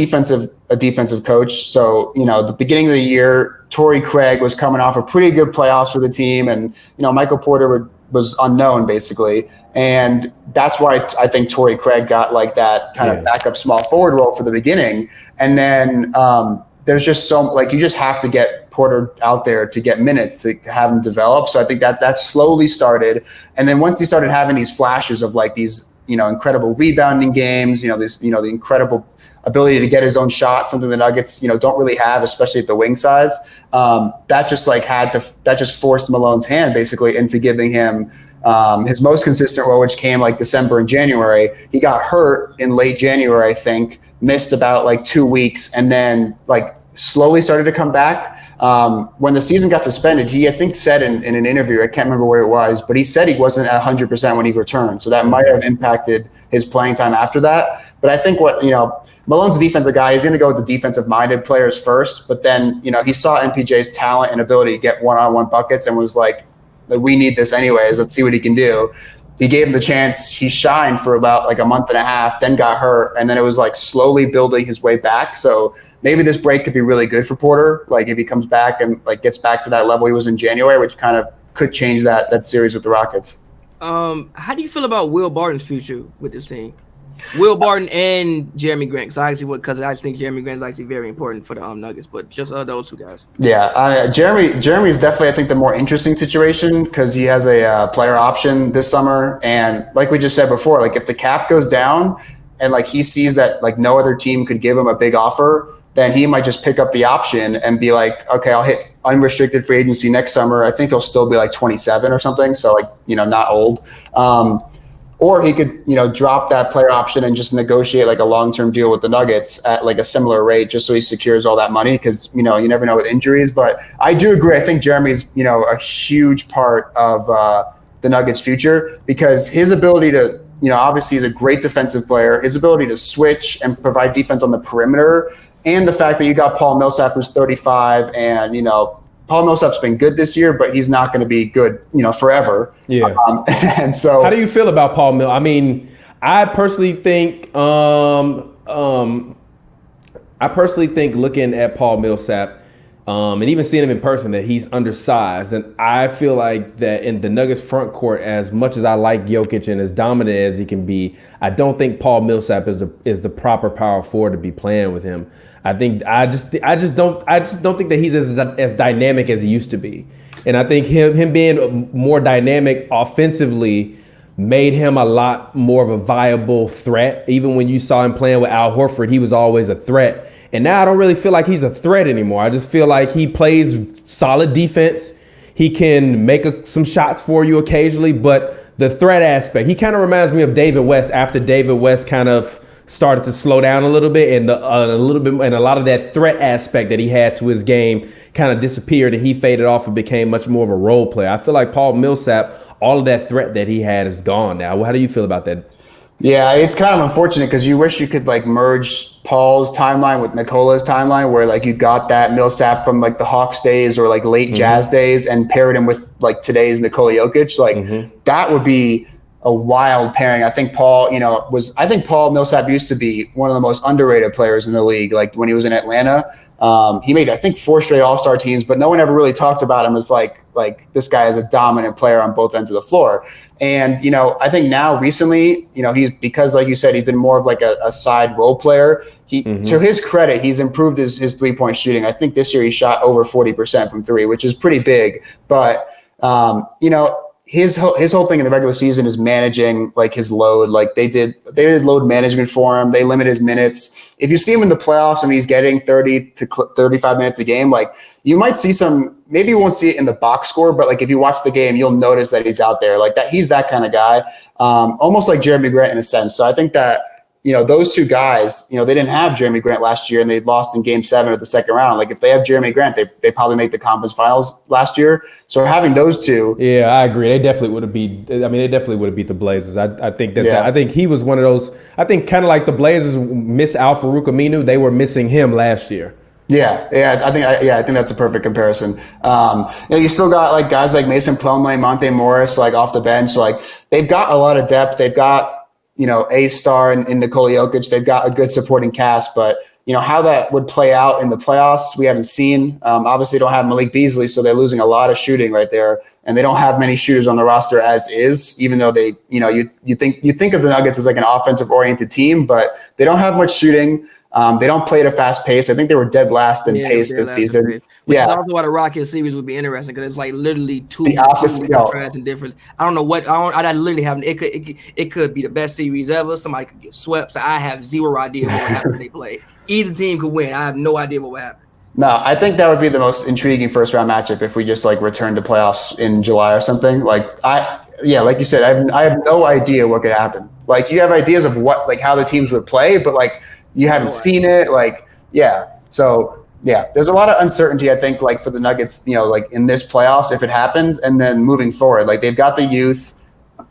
defensive coach. So, the beginning of the year, Torrey Craig was coming off a pretty good playoffs for the team. And, Michael Porter was unknown, basically. And that's why I think Torrey Craig got like that kind of backup small forward role for the beginning. And then there's just you just have to get Porter out there to get minutes to have him develop. So I think that slowly started. And then once he started having these flashes of like these, incredible rebounding games, the incredible ability to get his own shot, something the Nuggets, don't really have, especially at the wing size. That just forced Malone's hand basically into giving him his most consistent role, which came like December and January. He got hurt in late January, I think, missed about like 2 weeks, and then like slowly started to come back. When the season got suspended, he, I think, said in an interview, I can't remember where it was, but he said he wasn't at 100% when he returned. So that might have impacted his playing time after that. But I think Malone's a defensive guy. He's going to go with the defensive-minded players first. But then, he saw MPJ's talent and ability to get one-on-one buckets and was like, we need this anyways. Let's see what he can do. He gave him the chance. He shined for about like a month and a half, then got hurt. And then it was like slowly building his way back. So maybe this break could be really good for Porter. Like if he comes back and like gets back to that level he was in January, which kind of could change that series with the Rockets. How do you feel about Will Barton's future with this team? Will Barton and Jeremy Grant, because I think Jeremy Grant is actually very important for the Nuggets, but just those two guys. Yeah, Jeremy is definitely, I think, the more interesting situation because he has a player option this summer, and like we just said before, like if the cap goes down and like he sees that like no other team could give him a big offer, then he might just pick up the option and be like, okay, I'll hit unrestricted free agency next summer. I think he'll still be like 27 or something, so like not old. Or he could, drop that player option and just negotiate like a long-term deal with the Nuggets at like a similar rate, just so he secures all that money. Because you never know with injuries. But I do agree. I think Jeremy's, a huge part of the Nuggets' future because his ability to, obviously he's a great defensive player. His ability to switch and provide defense on the perimeter, and the fact that you got Paul Millsap, who's 35, and Paul Millsap's been good this year, but he's not going to be good, forever. Yeah. And so, how do you feel about Paul Millsap? I mean, I personally think looking at Paul Millsap, and even seeing him in person, that he's undersized, and I feel like that in the Nuggets front court, as much as I like Jokic and as dominant as he can be, I don't think Paul Millsap is the proper power forward to be playing with him. I just don't think that he's as dynamic as he used to be, and I think him being more dynamic offensively made him a lot more of a viable threat. Even when you saw him playing with Al Horford, he was always a threat, and now I don't really feel like he's a threat anymore. I just feel like he plays solid defense. He can make some shots for you occasionally, but the threat aspect, he kind of reminds me of David West after David West kind of started to slow down a little bit, and a lot of that threat aspect that he had to his game kind of disappeared, and he faded off and became much more of a role player. I feel like Paul Millsap, all of that threat that he had is gone now. How do you feel about that? Yeah, it's kind of unfortunate because you wish you could like merge Paul's timeline with Nikola's timeline, where like you got that Millsap from like the Hawks days or like late Jazz days and paired him with like today's Nikola Jokic. Like that would be a wild pairing. I think Paul Millsap used to be one of the most underrated players in the league. Like when he was in Atlanta, he made, I think, 4 straight All-Star teams, but no one ever really talked about him as like this guy is a dominant player on both ends of the floor. And, I think now recently, because like you said, he's been more of like a side role player. To his credit, he's improved his 3-point shooting. I think this year he shot over 40% from 3, which is pretty big. But, his whole thing in the regular season is managing like his load. Like they did load management for him. They limit his minutes. If you see him in the playoffs and he's getting 30 to 35 minutes a game, like you might see maybe you won't see it in the box score, but like if you watch the game, you'll notice that he's out there like that. He's that kind of guy, almost like Jeremy Grant in a sense. So I think that, those two guys, they didn't have Jeremy Grant last year and they lost in game 7 of the second round. Like if they have Jeremy Grant, they probably make the conference finals last year. So having those two. Yeah, I agree. They definitely would have beat the Blazers. I think I think he was one of those, I think kind of like the Blazers miss Al Farouq Aminu. They were missing him last year. Yeah, I think that's a perfect comparison. You still got like guys like Mason Plumlee, Monte Morris, like off the bench. Like they've got a lot of depth. They've got, A-star in Nikola Jokic. They've got a good supporting cast, but how that would play out in the playoffs, we haven't seen. Obviously, they don't have Malik Beasley, so they're losing a lot of shooting right there, and they don't have many shooters on the roster as is. Even though they, you think of the Nuggets as like an offensive-oriented team, but they don't have much shooting. They don't play at a fast pace. I think they were dead last in pace this season. Which is also why the Rockets series would be interesting because it's like literally the opposite and different. I don't know what I literally have. It could be the best series ever. Somebody could get swept. So I have zero idea what will happen when they play. Either team could win. I have no idea what will happen. No, I think that would be the most intriguing first round matchup if we just like return to playoffs in July or something. Like like you said, I have no idea what could happen. Like you have ideas of what like how the teams would play, but like you haven't seen it. Like so. Yeah, there's a lot of uncertainty, I think, like for the Nuggets, like in this playoffs, if it happens, and then moving forward, like they've got the youth,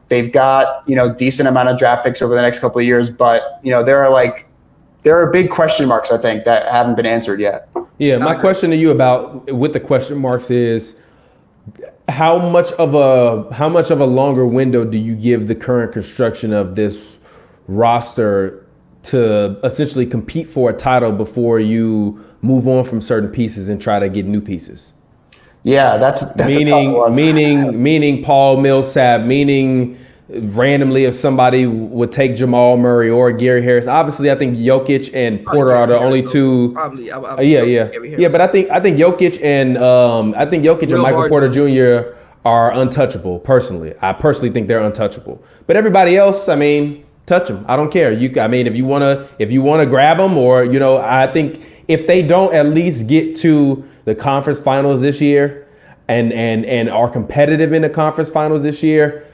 they've got, decent amount of draft picks over the next couple of years, but, there are big question marks, I think, that haven't been answered yet. Yeah, my question to you with the question marks is how much of a longer window do you give the current construction of this roster to essentially compete for a title before you move on from certain pieces and try to get new pieces? Yeah, that's a tough one. meaning Paul Millsap, meaning randomly if somebody would take Jamal Murray or Gary Harris. Obviously, I think Jokic and Porter are the only two. Probably. Yeah. But I think Jokic and Michael Porter Jr. are untouchable. Personally, I personally think they're untouchable. But everybody else, I mean, touch them. I don't care. If you wanna grab them, or I think if they don't at least get to the conference finals this year, and are competitive in the conference finals this year,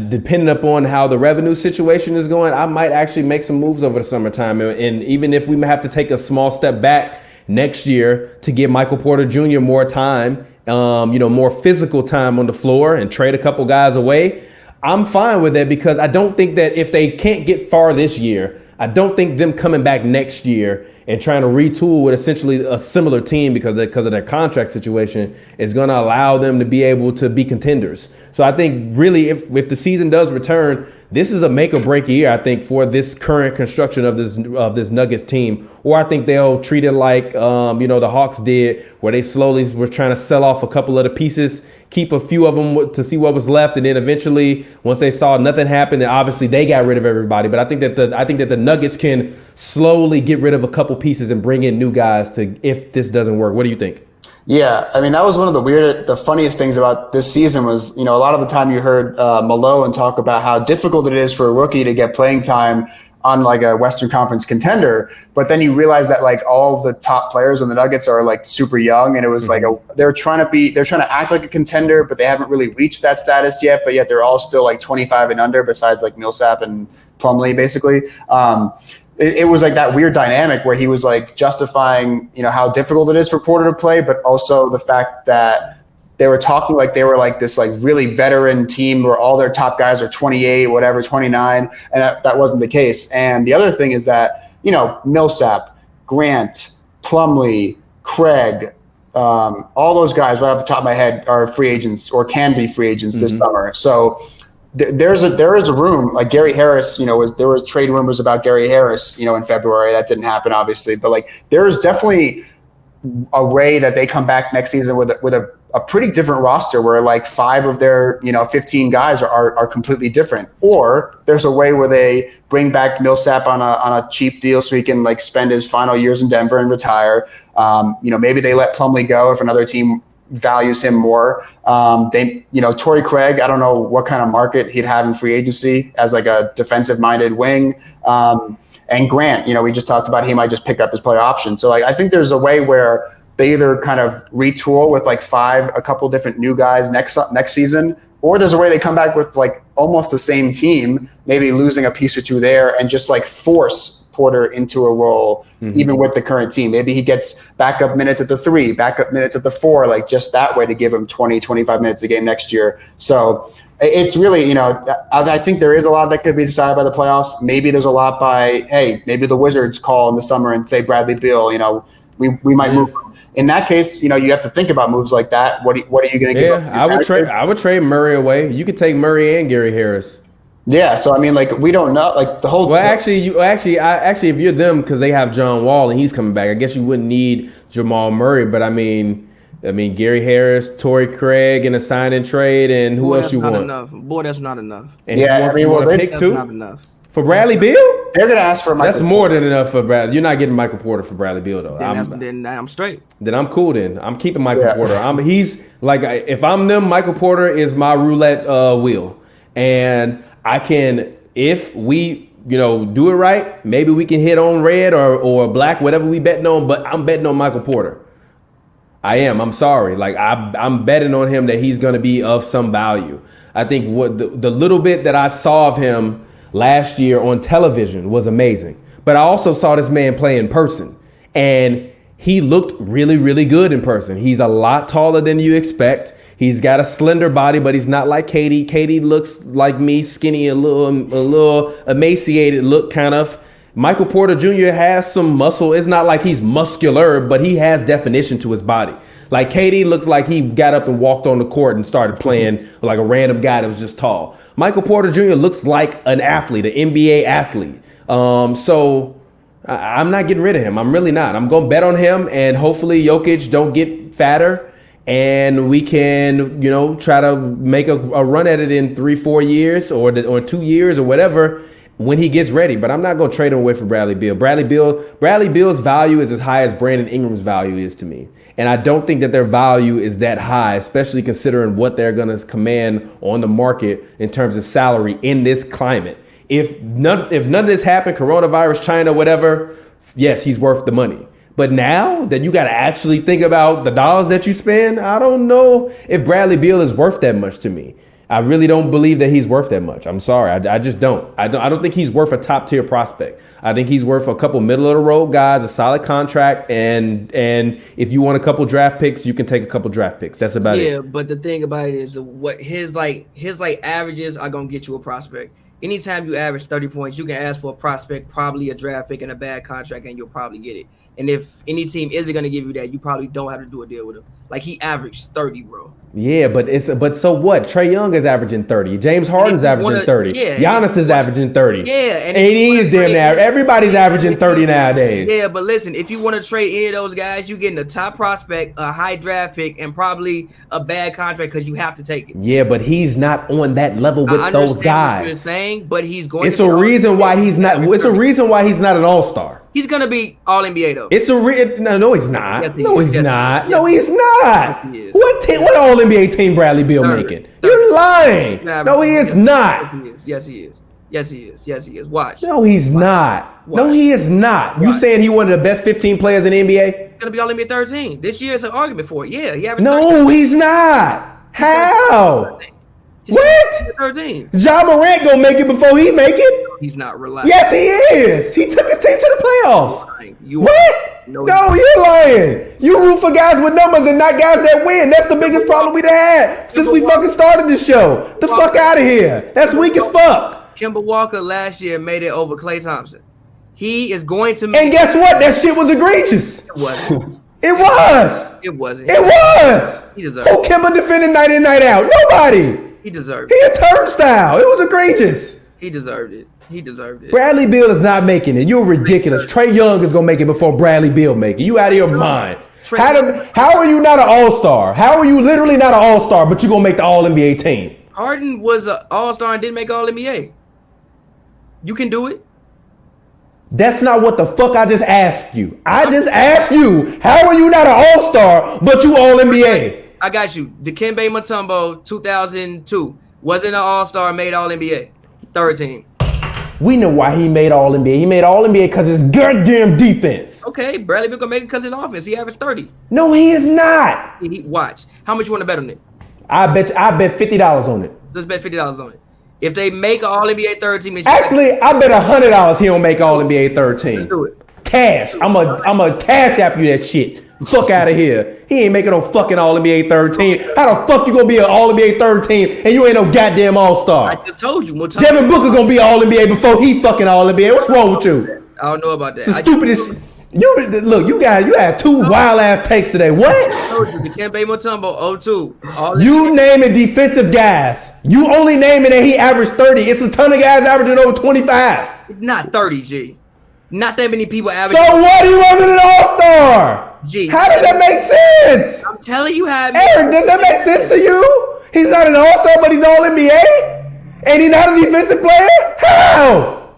depending upon how the revenue situation is going, I might actually make some moves over the summertime. And even if we have to take a small step back next year to give Michael Porter Jr. more time, more physical time on the floor, and trade a couple guys away, I'm fine with that, because I don't think that if they can't get far this year, I don't think them coming back next year and trying to retool with essentially a similar team because of their contract situation is going to allow them to be able to be contenders. So I think really if the season does return, this is a make or break year, I think, for this current construction of this Nuggets team. Or I think they'll treat it like the Hawks did, where they slowly were trying to sell off a couple of the pieces, keep a few of them to see what was left, and then eventually, once they saw nothing happen, then obviously they got rid of everybody. But I think that the Nuggets can slowly get rid of a couple pieces and bring in new guys if this doesn't work. What do you think? Yeah, I mean, that was one of the funniest things about this season was, a lot of the time you heard Malone talk about how difficult it is for a rookie to get playing time on like a Western Conference contender. But then you realize that like all of the top players on the Nuggets are like super young, and it was like they're trying to act like a contender, but they haven't really reached that status yet. But yet they're all still like 25 and under, besides like Millsap and Plumlee, basically. It was like that weird dynamic where he was like justifying, how difficult it is for Porter to play, but also the fact that they were talking like they were like this like really veteran team where all their top guys are 28, whatever, 29, and that wasn't the case. And the other thing is that, Millsap, Grant, Plumlee, Craig, all those guys right off the top of my head are free agents or can be free agents this summer. So there is a room, like Gary Harris, there was trade rumors about Gary Harris, in February. That didn't happen, obviously, but like there's definitely a way that they come back next season with a pretty different roster where like 5 of their 15 guys are completely different. Or there's a way where they bring back Millsap on a cheap deal so he can like spend his final years in Denver and retire. Maybe they let Plumlee go if another team values him more. Torrey Craig, I don't know what kind of market he'd have in free agency as like a defensive minded wing. And Grant, we just talked about he might just pick up his player option. So like I think there's a way where they either kind of retool with like a couple different new guys next season, or there's a way they come back with like almost the same team, maybe losing a piece or two there, and just like force Porter into a role, even with the current team. Maybe he gets backup minutes at the 3, backup minutes at the 4, like just that way to give him 20, 25 minutes a game next year. So it's really, I think there is a lot that could be decided by the playoffs. Maybe there's a lot by, hey, maybe the Wizards call in the summer and say Bradley Beal, we might move him. In that case, you have to think about moves like that. What are you going to give up? I would trade Murray away. You could take Murray and Gary Harris. Yeah, so I mean, like we don't know, like the whole. Well, actually, if you're them, because they have John Wall and he's coming back, I guess you wouldn't need Jamal Murray. But I mean, Gary Harris, Torrey Craig, and a sign and trade, and who else you want? Enough. Boy, that's not enough. And pick two not enough. For Bradley Beal. They're gonna ask for Michael. That's more than enough for Bradley. You're not getting Michael Porter for Bradley Beal though. Then I'm straight. Then I'm cool. Then I'm keeping Michael Porter. He's like, if I'm them, Michael Porter is my roulette wheel, and I can, if we, do it right, maybe we can hit on red or black, whatever we betting on, but I'm betting on Michael Porter. I am. I'm sorry. Like I'm betting on him that he's going to be of some value. I think what the little bit that I saw of him last year on television was amazing, but I also saw this man play in person, and he looked really, really good in person. He's a lot taller than you expect. He's got a slender body, but he's not like Katie. Katie looks like me, skinny, a little emaciated look, kind of. Michael Porter Jr. has some muscle. It's not like he's muscular, but he has definition to his body. Like Katie looked like he got up and walked on the court and started playing like a random guy that was just tall. Michael Porter Jr. looks like an athlete, an NBA athlete. So I'm not getting rid of him. I'm really not. I'm going to bet on him, and hopefully Jokic don't get fatter. and we can, try to make a run at it in 3-4 years or 2 years or whatever when he gets ready. But I'm not going to trade him away for Bradley Beal. Bradley Beal's value is as high as Brandon Ingram's value is to me. And I don't think that their value is that high, especially considering what they're going to command on the market in terms of salary in this climate. If none of this happened, coronavirus, China, whatever, yes, he's worth the money. But now that you got to actually think about the dollars that you spend, I don't know if Bradley Beal is worth that much to me. I really don't believe that he's worth that much. I'm sorry. I just don't. I don't think he's worth a top tier prospect. I think he's worth a couple middle of the road guys, a solid contract, and if you want a couple draft picks, you can take a couple draft picks. That's about it. Yeah, but the thing about it is what his averages are gonna get you a prospect. Anytime you average 30 points, you can ask for a prospect, probably a draft pick and a bad contract, and you'll probably get it. And if any team isn't going to give you that, you probably don't have to do a deal with him. Like, he averaged 30, bro. Yeah, but so what? Trae Young is averaging 30. James Harden's averaging 30. Yeah, Giannis is averaging 30. Yeah. And he is damn near. Everybody's averaging 30 nowadays. Yeah, but listen, if you want to trade any of those guys, you're getting a top prospect, a high draft pick, and probably a bad contract because you have to take it. Yeah, but he's not on that level with those guys. What you're saying, but he's going It's a reason why he's not. It's a reason why he's not an all-star. He's gonna be all NBA though. It's a no, he's not. Yes, no, he's not. Yes, no, he's not. Yes, he is. What all NBA team Bradley Beal making? You're lying. No, he is not. Yes, he is. Yes, he is. Yes, he is. Watch. No, he's not. No, he is not. You saying he one of the best 15 players in the NBA? He's gonna be all NBA 13. This year is an argument for it. Yeah, he averaged. No, he's not. How? What? 13. Ja Morant gonna make it before he make it? He's not relaxed. Yes, he is. He took his team to the playoffs. What? No, you're lying. You root for guys with numbers and not guys that win. That's the biggest problem we've had since we fucking started this show. The fuck out of here. That's weak as fuck. Kemba Walker last year made it over Klay Thompson. He is going to make And guess what? That shit was egregious. It wasn't. It was. It wasn't. It was. He deserved Who Kemba defended night in, night out? Nobody. He deserved He it. a turnstile. It was egregious. He deserved it. He deserved it. Bradley Beal is not making it. You're ridiculous. Trae Young is gonna make it before Bradley Beal make it. You out of your mind. How are you not an all-star? How are you literally not an all-star, but you gonna make the All-NBA team? Harden was an all-star and didn't make All-NBA. You can do it. That's not what the fuck I just asked you. I just asked you, how are you not an all-star, but you All-NBA? I got you. Dikembe Mutombo, 2002, wasn't an all-star, made All-NBA. Third team. We know why he made All-NBA. He made All-NBA because his goddamn defense. Okay, Bradley Beal gonna make it because of his offense. He averaged 30. No, he is not. Watch. How much you want to bet on it? I bet $50 on it. Let's bet $50 on it. If they make an All-NBA third team, actually, I bet $100 he don't make All-NBA third team. Let's do it. Cash. I'm a cash app you that shit. Fuck out of here. He ain't making no fucking All-NBA third team. How the fuck you gonna be an All-NBA third team and you ain't no goddamn All-Star? I just told you. Devin Booker gonna be All-NBA before he fucking All-NBA. What's wrong with you? I don't know about that. It's the stupidest shit. You had two wild ass takes today. What? I told you, Dikembe Mutombo, 02. You naming defensive guys. You only naming that he averaged 30. It's a ton of guys averaging over 25. Not 30, G. Not that many people average. So what? He wasn't an all-star. G. How does that make sense? I'm telling you how. Eric, does that make sense to you? He's not an all-star, but he's all-NBA? And he's not a defensive player? How?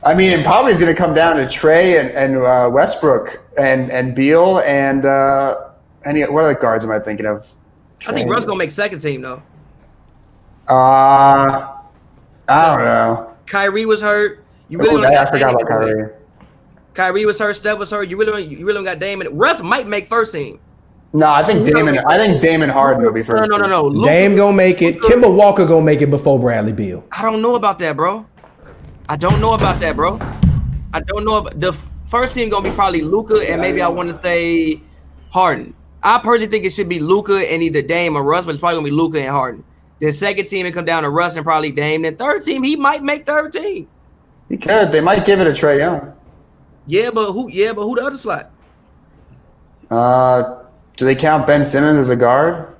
I mean, it probably is going to come down to Trae and Westbrook and Beal and what other guards am I thinking of? I think Russ going to make second team, though. I don't know. Kyrie was hurt. I forgot about Kyrie. Kyrie was hurt. Steph was hurt. You really got Dame. Russ might make first team. No, I think Damon Harden will be first. No. Dame gonna make it. Kemba Walker gonna make it before Bradley Beal. I don't know about that, bro. I don't know. The first team gonna be probably Luka and maybe I want to say Harden. I personally think it should be Luka and either Dame or Russ, but it's probably gonna be Luka and Harden. Then second team it come down to Russ and probably Dame. Then third team he might make third team. He could. They might give it to Trae Young. Yeah, but who the other slot? Do they count Ben Simmons as a guard?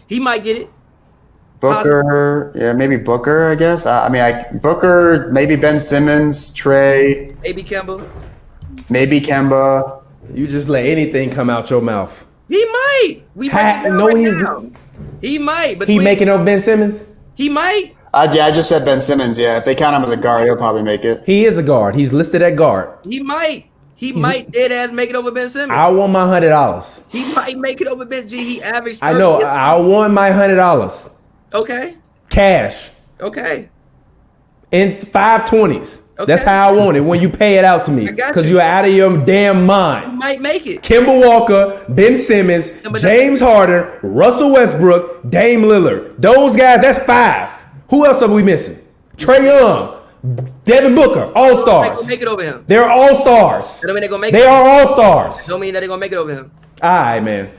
He might get it. Booker, yeah, maybe Booker, I guess. Booker, maybe Ben Simmons, Trae. Maybe Kemba. Maybe Kemba. You just let anything come out your mouth. He might. We No, he's now. He might. He making over Ben Simmons? He might. I just said Ben Simmons. Yeah, if they count him as a guard, he'll probably make it. He is a guard. He's listed at guard. He might. He might dead ass make it over Ben Simmons. I want my $100. He might make it over Ben G. He averaged 30. I know. I want my $100. Okay. Cash. Okay. In 520s. Okay. That's how I want it when you pay it out to me. I got Because you. you're out of your damn He mind. might make it. Kemba Walker, Ben Simmons, but James Harden, Russell Westbrook, Dame Lillard. Those guys, that's 5. Who else are we missing? Trae Young, Devin Booker, all-stars. Make it over him. They're all-stars. That don't mean they're gonna make They it. are all-stars. Don't mean that they're gonna make it over him. All right, man.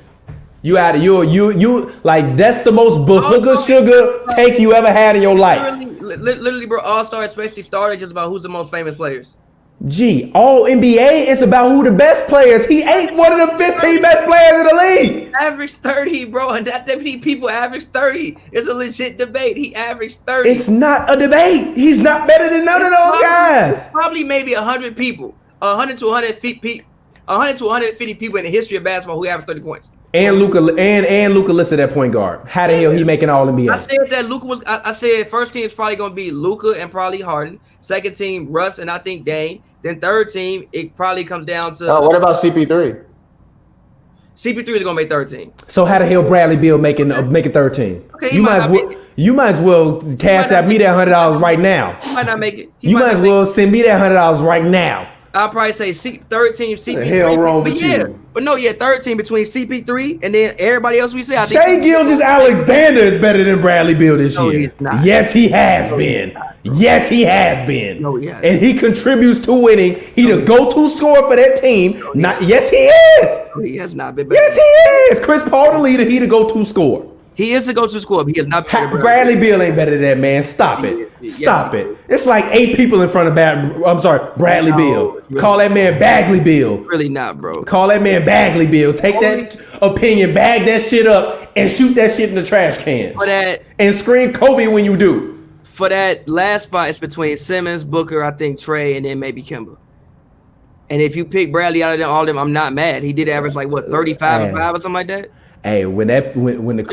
You out of you like that's the most bahooga sugar take you ever had in your life. Literally, bro, all-star, especially started just about who's the most famous players. Gee, all NBA is about who the best players. He ain't one of the 15 best players in the league. Average 30, bro, and that many people average 30. It's a legit debate. He averaged 30. It's not a debate. He's not better than none of those guys. Probably maybe 100 people, 100 to 150 people in the history of basketball who average 30 points. And Luka listed at point guard. How the hell he making all NBA? I said that Luka was. I said first team is probably gonna be Luka and probably Harden. Second team Russ and I think Dame. Then third team it probably comes down to. Oh, what about CP3? CP3 is gonna make third team. So how the hell Bradley Beal making 13? Okay, he you might might as not well make it. you might as well cash out me that $100 right now. He might not make it. You might as well send me that $100 right now. I'll probably say third team CP3. What the hell wrong but with yeah, you? but no, yeah, third team between CP3 and then everybody else we say. I think Shai Gilgeous-Alexander is better than Bradley Beal this No, year. he's not. Yes, he has been. Yes, he has been. No, he hasn't. And he contributes to winning. He the go-to scorer for that team. Yes, he is. he has not been better. Yes, he is. Chris Paul the leader. He the go-to scorer. He is the go-to scorer, but he is not better than Bradley Beal ain't better than that, man. Stop it. Stop it. It's like 8 people in front of Bradley Beal. really. Call that man Bagley Beal. Really not, bro. Call that man Bagley Beal. Take that opinion, bag that shit up, and shoot that shit in the trash can. And scream Kobe when you do. For that last spot, it's between Simmons, Booker, I think Trae, and then maybe Kemba. And if you pick Bradley out of all of them, I'm not mad. He did average like what 35 and 5 or something like that. Hey, when the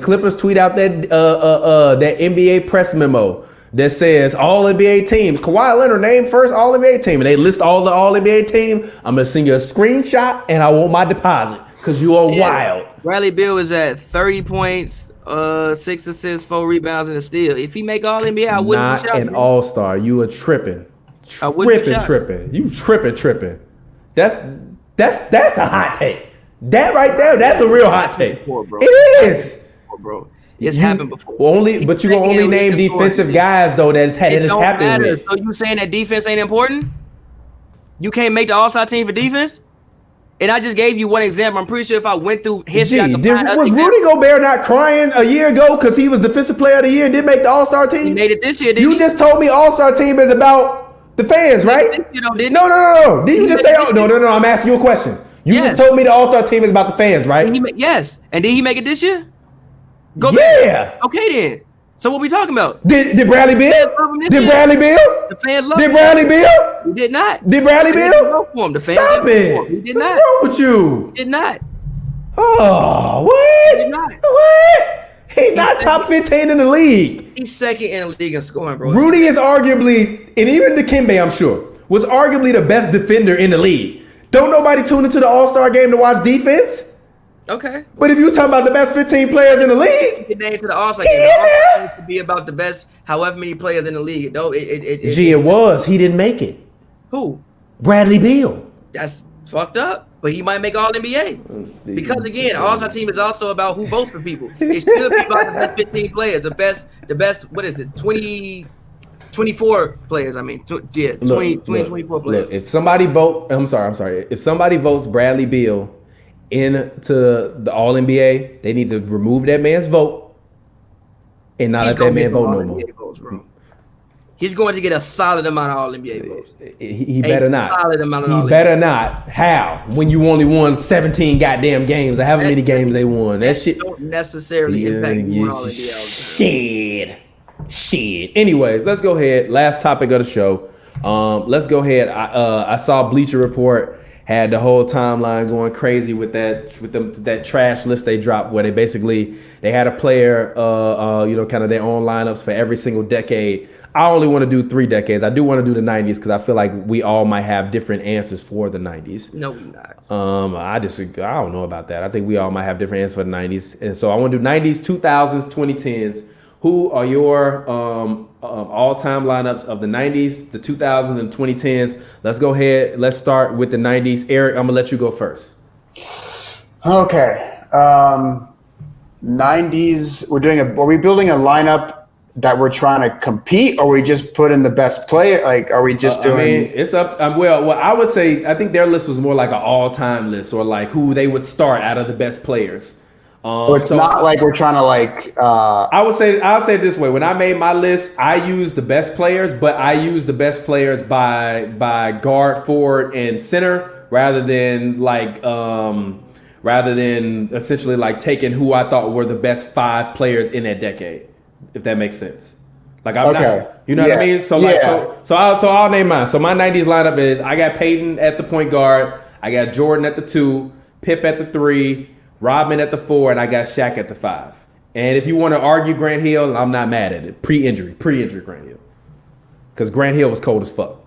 Clippers tweet out that that NBA press memo that says all NBA teams, Kawhi Leonard named first all NBA team, and they list all the all NBA team, I'm gonna send you a screenshot and I want my deposit because you are wild. Bradley Beal is at 30 points, 6 assists, 4 rebounds, and a steal. If he make all NBA, I wouldn't Not be shocked. an all-star. You are tripping. I wouldn't be shocked. Tripping. You tripping. That's a hot take. That right there, that's a real hot take. Before, bro. It is. Bro. It's happened before. But you can only name defensive guys though that has happened with. So you saying that defense ain't important? You can't make the All-Star team for defense? And I just gave you one example. I'm pretty sure if I went through history, was Rudy Gobert not crying a year ago because he was defensive player of the year and didn't make the All-Star team? He made it this year, didn't You he? just told me All-Star team is about the fans, right? You know, didn't No. Did you just say, no? I'm asking you a question. You just told me the All-Star team is about the fans, right? Yes. And did he make it this year? Yeah. Okay, then. So what we talking about? Did Bradley Beal? Did Bradley Beal? The fans love Did him. Bradley Beal? He did not. Did Bradley Beal? The fans Stop didn't vote for him. it. He did What's not. wrong with you? He did not. Oh, what? He did not. What? He's not top 15 in the league. He's second in the league in scoring, bro. Rudy is arguably, and even Dikembe, I'm sure, was arguably the best defender in the league. Don't nobody tune into the All-Star game to watch defense? Okay. But if you talking about the best 15 players in the league, Get named to the All-Star He game. in The All-Star there? game should be about the best, however many players in the league. No, it was. He didn't make it. Who? Bradley Beal. That's fucked up. But he might make All NBA. Because again, All-Star team is also about who votes for people. It should be about the best 15 players. The best, what is it? 24 players. I mean, 24 players. Look, if somebody If somebody votes Bradley Beal into the All NBA, they need to remove that man's vote and not let that man vote no more. Votes, bro. He's going to get a solid amount of All NBA votes. He better not. Solid amount of He All better not. How? When you only won 17 goddamn games, or however many games they won. That shit don't necessarily impact you All NBA. Shit. Anyways, let's go ahead. Last topic of the show. Let's go ahead. I saw Bleacher Report had the whole timeline going crazy with that trash list they dropped, where they had a player, kind of their own lineups for every single decade. I only want to do 3 decades. I do want to do the 90s because I feel like we all might have different answers for the 90s. No, we're not. I disagree. I don't know about that. I think we all might have different answers for the 90s. And so I want to do 90s, 2000s, 2010s. Who are your all-time lineups of the 90s, the 2000s, and 2010s? Let's go ahead. Let's start with the 90s. Eric, I'm going to let you go first. Okay. 90s, are we building a lineup that we're trying to compete, or we just put in the best player? Like, are we just doing? I mean, it's up. Well, I would say I think their list was more like an all-time list, or like who they would start out of the best players. So it's not like we're trying to I'll say it this way. When I made my list, I used the best players, but I used the best players by guard, forward, and center, rather than essentially like taking who I thought were the best 5 players in that decade. If that makes sense. Like I'm not, you know what I mean? So I'll name mine. So my 90s lineup is I got Peyton at the point guard, I got Jordan at the 2, Pip at the 3, Rodman at the 4, and I got Shaq at the 5. And if you want to argue Grant Hill, I'm not mad at it. Pre-injury Grant Hill. Because Grant Hill was cold as fuck.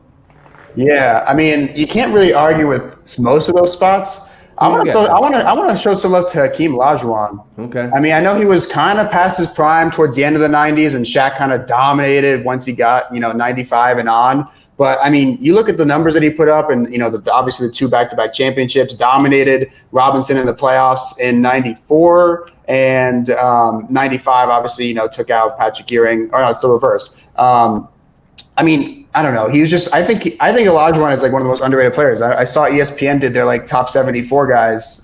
Yeah, I mean, you can't really argue with most of those spots. I want to show some love to Hakeem Olajuwon. Okay. I mean, I know he was kind of past his prime towards the end of the 90s, and Shaq kind of dominated once he got 95 and on. But I mean, you look at the numbers that he put up, and obviously the 2 back-to-back championships, dominated Robinson in the playoffs in '94 and '95. Obviously, took out Patrick Ewing. Or no, it's the reverse. I mean, I don't know. He was just. I think Olajuwon is like one of the most underrated players. I saw ESPN did their like top 74 guys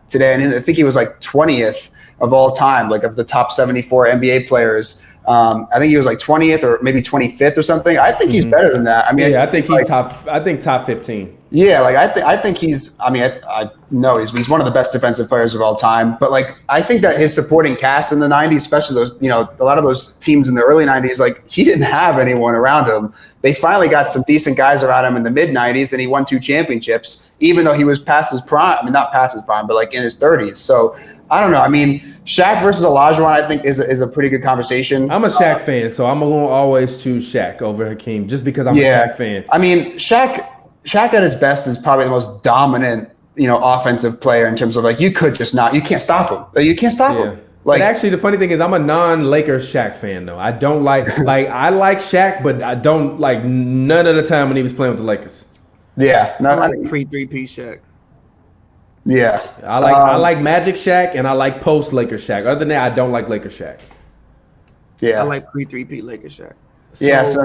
today, and I think he was like 20th of all time, like of the top 74 NBA players. I think he was like 20th or maybe 25th or something. I think he's better than that. I mean, I think he's top. I think top 15. Yeah, like I think he's. I mean, I know he's one of the best defensive players of all time. But like, I think that his supporting cast in the '90s, especially those, a lot of those teams in the early '90s, like he didn't have anyone around him. They finally got some decent guys around him in the mid '90s, and he won 2 championships, even though he was past his prime. I mean, not past his prime, but like in his 30s. So I don't know. I mean, Shaq versus Olajuwon, I think is a pretty good conversation. I'm a Shaq fan, so I'm going to always choose Shaq over Hakeem, just because I'm a Shaq fan. I mean, Shaq at his best is probably the most dominant, offensive player in terms of like you can't stop him. You can't stop him. Like, but actually, the funny thing is, I'm a non-Lakers Shaq fan though. I don't like I like Shaq, but I don't like none of the time when he was playing with the Lakers. Yeah, I like pre-3-piece Shaq. Yeah, I like Magic Shaq and I like post Lakers Shaq. Other than that, I don't like Lakers Shaq. Yeah, I like pre-3-peat Lakers Shaq. Yes, I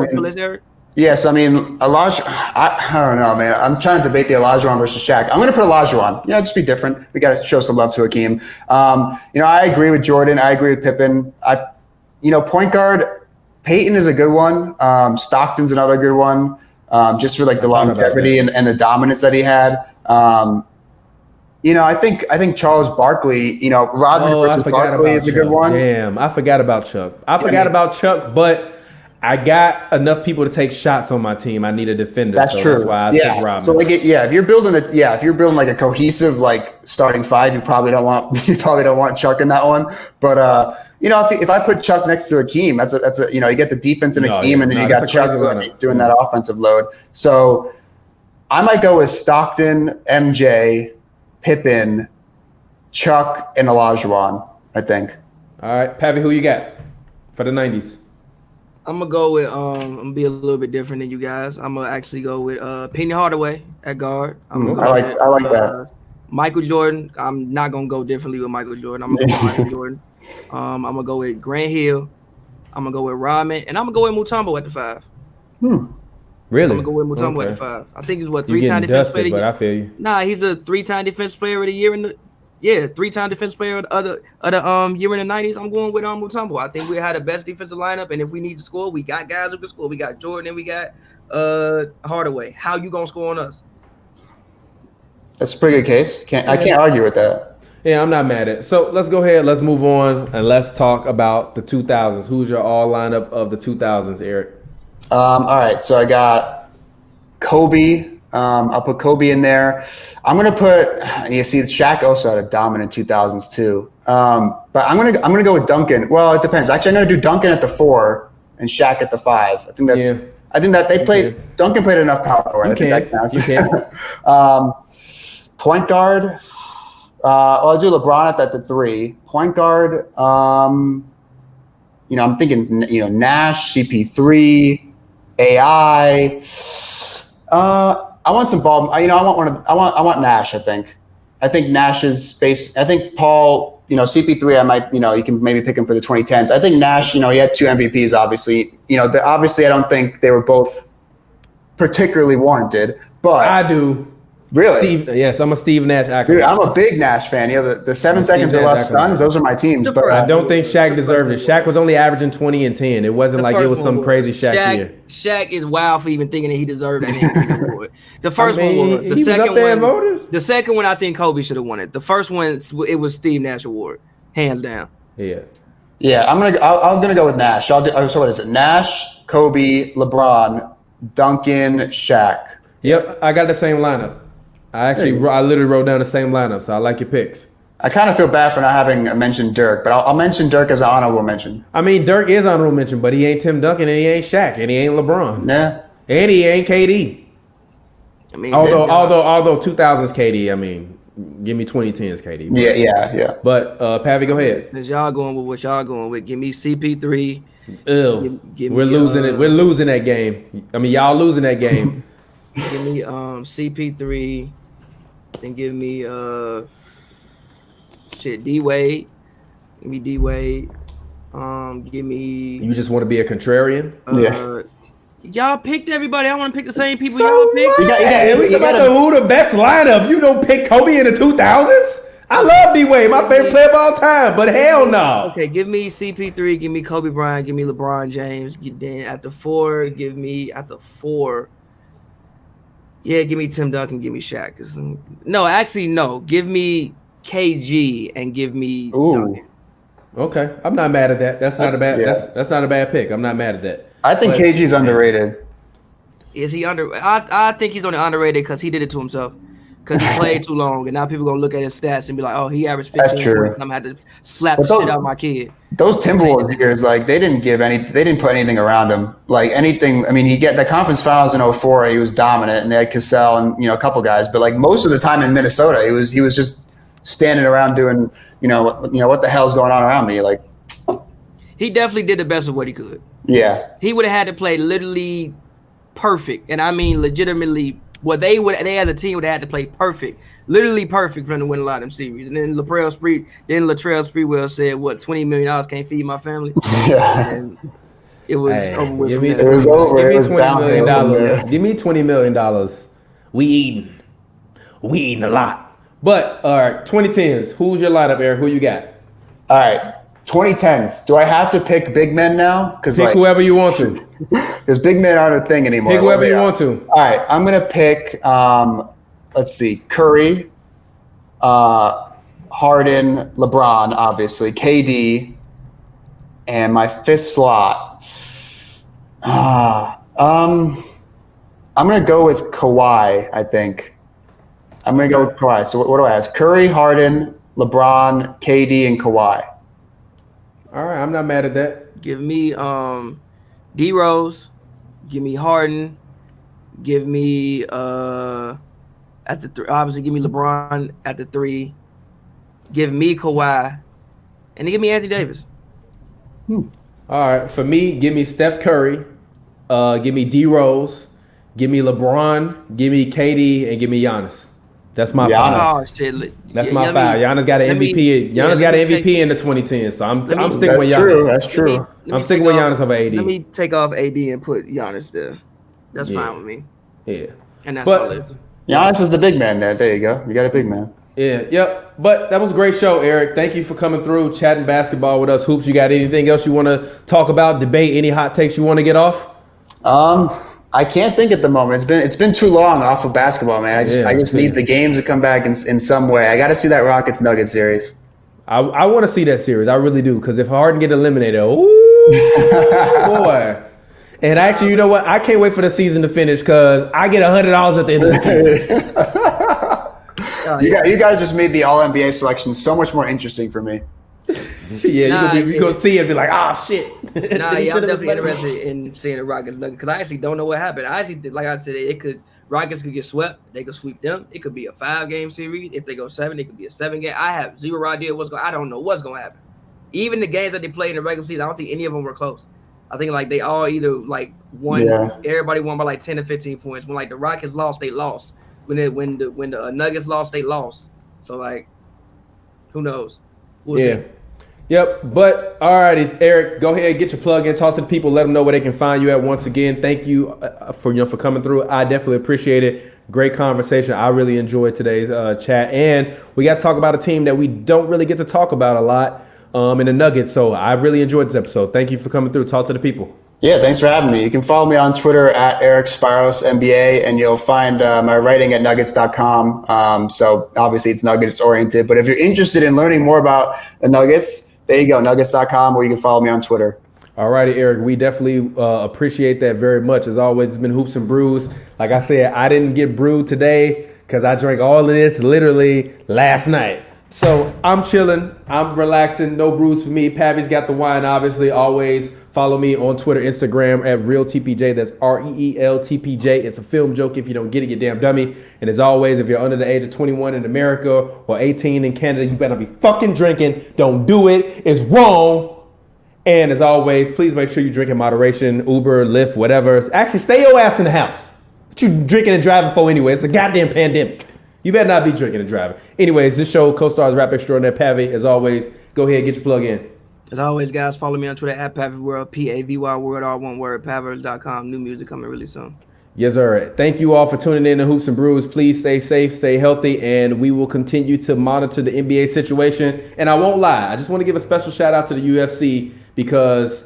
mean, I don't know, man. I'm trying to debate the Olajuwon versus Shaq. I'm going to put Olajuwon. Just be different. We got to show some love to Hakeem. I agree with Jordan. I agree with Pippen. Point guard, Peyton is a good one. Stockton's another good one, just for like the longevity and the dominance that he had. I think Charles Barkley, Rodman versus Barkley is a good one. Damn, I forgot about Chuck. About Chuck, but I got enough people to take shots on my team. I need a defender. That's true. That's why I took Rodman. So if you're building like a cohesive like starting 5, you probably don't want Chuck in that one. But if I put Chuck next to Hakeem, that's a you get the defense in Hakeem, and then you got Chuck doing that offensive load. So I might go with Stockton, MJ, Pippen, Chuck, and Olajuwon, I think. All right, Pavy, who you got for the 90s? I'm gonna go with I'm gonna be a little bit different than you guys. I'm gonna actually go with Penny Hardaway at guard. I like that. Michael Jordan. I'm not gonna go differently with Michael Jordan. I'm gonna go with Michael Jordan. I'm gonna go with Grant Hill. I'm gonna go with Rodman, and I'm gonna go with Mutombo at the 5. Really? I'm gonna go with Mutombo at the 5. I think he's 3-time defense player. But I feel you. Nah, he's a 3-time defense player of the year 3-time defense player of the year in the 90s. I'm going with Mutombo. I think we had the best defensive lineup, and if we need to score, we got guys who can score. We got Jordan and we got Hardaway. How you gonna score on us? That's a pretty good case. I can't argue with that. Yeah, I'm not mad at it. So let's go ahead. Let's move on and let's talk about the 2000s. Who's your all lineup of the 2000s, Eric? All right. So I got Kobe I'll put Kobe in there. I'm gonna put. You see, Shaq also had a dominant 2000s too. But I'm gonna go with Duncan. Well, it depends. Actually, I'm gonna do Duncan at the 4 and Shaq at the 5. I think that's. Yeah. I think that they played. Duncan played enough power forward. You can. Point guard. I'll do LeBron at the 3. Point guard. I'm thinking. Nash, CP3, AI. I want some ball. I want Nash. I think Nash's space. I think Paul. CP3. I might. You can maybe pick him for the 2010s. I think Nash. He had 2 MVPs. Obviously. Obviously, I don't think they were both particularly warranted. But I do. Really? Yes, I'm a Steve Nash actor. Dude, I'm a big Nash fan. The 7 seconds or less Suns. Those are my teams. But I don't think Shaq deserved it. Shaq was only averaging 20 and 10. It wasn't like it was some crazy Shaq year. Shaq is wild for even thinking that he deserved that MVP award. The first one was. The second one. The second one, I think Kobe should have won it. The first one, it was Steve Nash award, hands down. Yeah. Yeah, I'm gonna go with Nash. So what is it? Nash, Kobe, LeBron, Duncan, Shaq. Yep, I got the same lineup. I literally wrote down the same lineup, so I like your picks. I kind of feel bad for not having mentioned Dirk, but I'll mention Dirk as an honorable mention. I mean, Dirk is honorable mention, but he ain't Tim Duncan, and he ain't Shaq, and he ain't LeBron. Yeah. And he ain't KD. I mean, although 2000s KD, I mean, give me 2010s KD. But. Yeah. But Pavy, go ahead. Since y'all going with what y'all going with, give me CP3. We're losing it. We're losing that game. I mean, y'all losing that game. Give me CP3. Then give me D Wade. Give me D Wade. Give me. You just want to be a contrarian? Yeah. Y'all picked everybody. I want to pick the same people y'all picked. We talking about who the best lineup. You don't pick Kobe in the 2000s? I love D Wade, my favorite player of all time, but hell no. Okay, give me CP3. Give me Kobe Bryant. Give me LeBron James. Then at the 4, give me at the 4. Yeah, give me Tim Duncan, give me Shaq. No. Give me KG and give me Duncan. Okay, I'm not mad at that. That's not a bad. Yeah. That's not a bad pick. I'm not mad at that. I think KG's underrated. Is he under? I think he's only underrated because he did it to himself. Because he played too long, and now people gonna look at his stats and be like, "Oh, he averaged 15 points. I'm gonna have to slap the shit out of my kid." Those Timberwolves years, they didn't put anything around him. Like anything. I mean, he get the conference finals in 2004. He was dominant, and they had Cassell and a couple guys. But most of the time in Minnesota, he was just standing around doing what the hell's going on around me. He definitely did the best of what he could. Yeah, he would have had to play literally perfect, and I mean legitimately. Well, they as a team would have had to play perfect, literally perfect for them to win a lot of them series. And then Latrell Sprewell said, "What, $20 million can't feed my family?" And it was over with. It was over. Give me $20 million. Give me $20 million. We eating a lot. But all right, 2010s. Who's your lineup, Eric? Who you got? All right. 2010s. Do I have to pick big men now? Pick whoever you want to. Because big men aren't a thing anymore. Pick whoever you want to. All right. I'm going to pick, let's see, Curry, Harden, LeBron, obviously, KD, and my 5th slot. I'm going to go with Kawhi, I think. I'm going to go with Kawhi. So what do I have? Curry, Harden, LeBron, KD, and Kawhi. All right, I'm not mad at that. Give me D Rose, give me Harden, give me at the 3. Obviously, give me LeBron at the 3. Give me Kawhi, and then give me Anthony Davis. All right, for me, give me Steph Curry, give me D Rose, give me LeBron, give me KD, and give me Giannis. That's my 5. Oh shit! That's my 5. Giannis got an MVP. Giannis got an MVP in the 2010s, so I'm sticking with Giannis. That's true. I'm sticking with Giannis over AD. Let me take off AD and put Giannis there. That's fine with me. Yeah, and that's all it is. Giannis is the big man there. There you go. You got a big man. Yeah, yep. But that was a great show, Eric. Thank you for coming through, chatting basketball with us. Hoops, you got anything else you want to talk about, debate, any hot takes you want to get off? I can't think at the moment. It's been too long off of basketball, man. I just need the games to come back in some way. I got to see that Rockets Nuggets series. I want to see that series. I really do, because if Harden get eliminated, ooh, boy. And actually, you know what? I can't wait for the season to finish because I get $100 at the end of the season. You guys just made the All NBA selection so much more interesting for me. Yeah, you're gonna see it and be like, oh shit. Nah, yeah, I'm definitely interested in seeing the Rockets because I actually don't know what happened. I actually, like I said, Rockets could get swept. They could sweep them. It could be a 5-game series. If they go 7, it could be a 7-game. I have zero idea I don't know what's gonna happen. Even the games that they played in the regular season, I don't think any of them were close. I think like they all either like won. Yeah. Everybody won by like 10 to 15 points. When like the Rockets lost, they lost. When the Nuggets lost, they lost. So like, who knows? We'll see. Yep. But all righty, Eric, go ahead, get your plug in, talk to the people, let them know where they can find you at. Once again, thank you for coming through. I definitely appreciate it. Great conversation. I really enjoyed today's chat, and we got to talk about a team that we don't really get to talk about a lot in the Nuggets. So I really enjoyed this episode. Thank you for coming through. Talk to the people. Yeah, thanks for having me. You can follow me on Twitter at Eric Spiros NBA, and you'll find my writing at nuggets.com. So obviously it's Nuggets oriented, but if you're interested in learning more about the Nuggets, there you go, nuggets.com, or you can follow me on Twitter. All righty, Eric, we definitely appreciate that very much. As always, it's been Hoops and Brews. Like I said, I didn't get brewed today because I drank all of this literally last night. So I'm chilling. I'm relaxing. No brews for me. Pavy's got the wine, obviously. Always follow me on Twitter, Instagram at ReelTPJ. That's REELTPJ. It's a film joke. If you don't get it, you damn dummy. And as always, if you're under the age of 21 in America or 18 in Canada, you better be fucking drinking. Don't do it. It's wrong. And as always, please make sure you drink in moderation. Uber, Lyft, whatever. Actually, stay your ass in the house. What you drinking and driving for anyway? It's a goddamn pandemic. You better not be drinking and driving. Anyways, this show co-stars rap extraordinaire Pavy. As always, go ahead, get your plug in. As always, guys, follow me on Twitter at PavyWorld, Pavy World, all one word, Pavers.com. New music coming really soon. Yes, sir. Thank you all for tuning in to Hoops and Brews. Please stay safe, stay healthy, and we will continue to monitor the NBA situation. And I won't lie, I just want to give a special shout out to the UFC because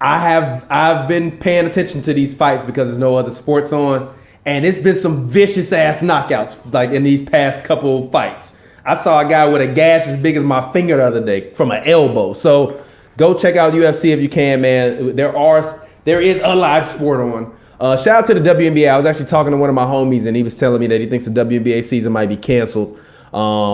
I've been paying attention to these fights because there's no other sports on. And it's been some vicious ass knockouts like in these past couple of fights. I saw a guy with a gash as big as my finger the other day from an elbow. So go check out UFC if you can, man. There is a live sport on. Shout out to the WNBA. I was actually talking to one of my homies and he was telling me that he thinks the WNBA season might be canceled,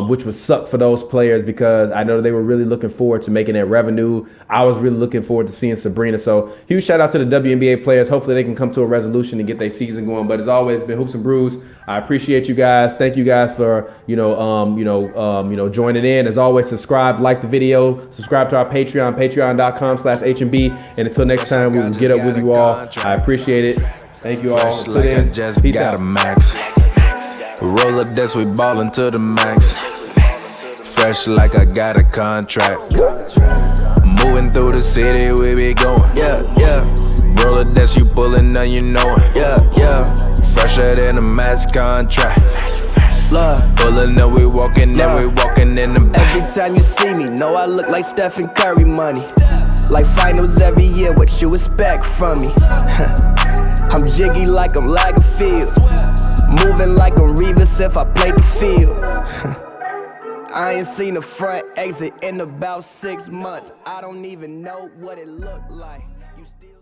which would suck for those players because I know they were really looking forward to making that revenue. I was really looking forward to seeing Sabrina. So huge shout out to the WNBA players. Hopefully they can come to a resolution and get their season going. But as always, it's been Hoops and Brews. I appreciate you guys. Thank you guys for joining in. As always, subscribe, like the video, subscribe to our Patreon, patreon.com/HNB. And until next time, we will get up with you all. I appreciate it. Thank you all. Fresh like I just got a max. Roll up this, we ballin' to the max. Fresh like I got a contract. Moving through the city, we be going. Yeah, yeah. Roll up this, you pullin', now you know it. Yeah, yeah. Fresher than a max contract. Pullin' up, we walkin', then we walkin' in the back. Every time you see me, know I look like Stephen Curry money. Like finals every year, what you expect from me? I'm jiggy like I'm Lagerfield. Moving like I'm Revis if I play the field. I ain't seen a front exit in about 6 months. I don't even know what it looked like. You still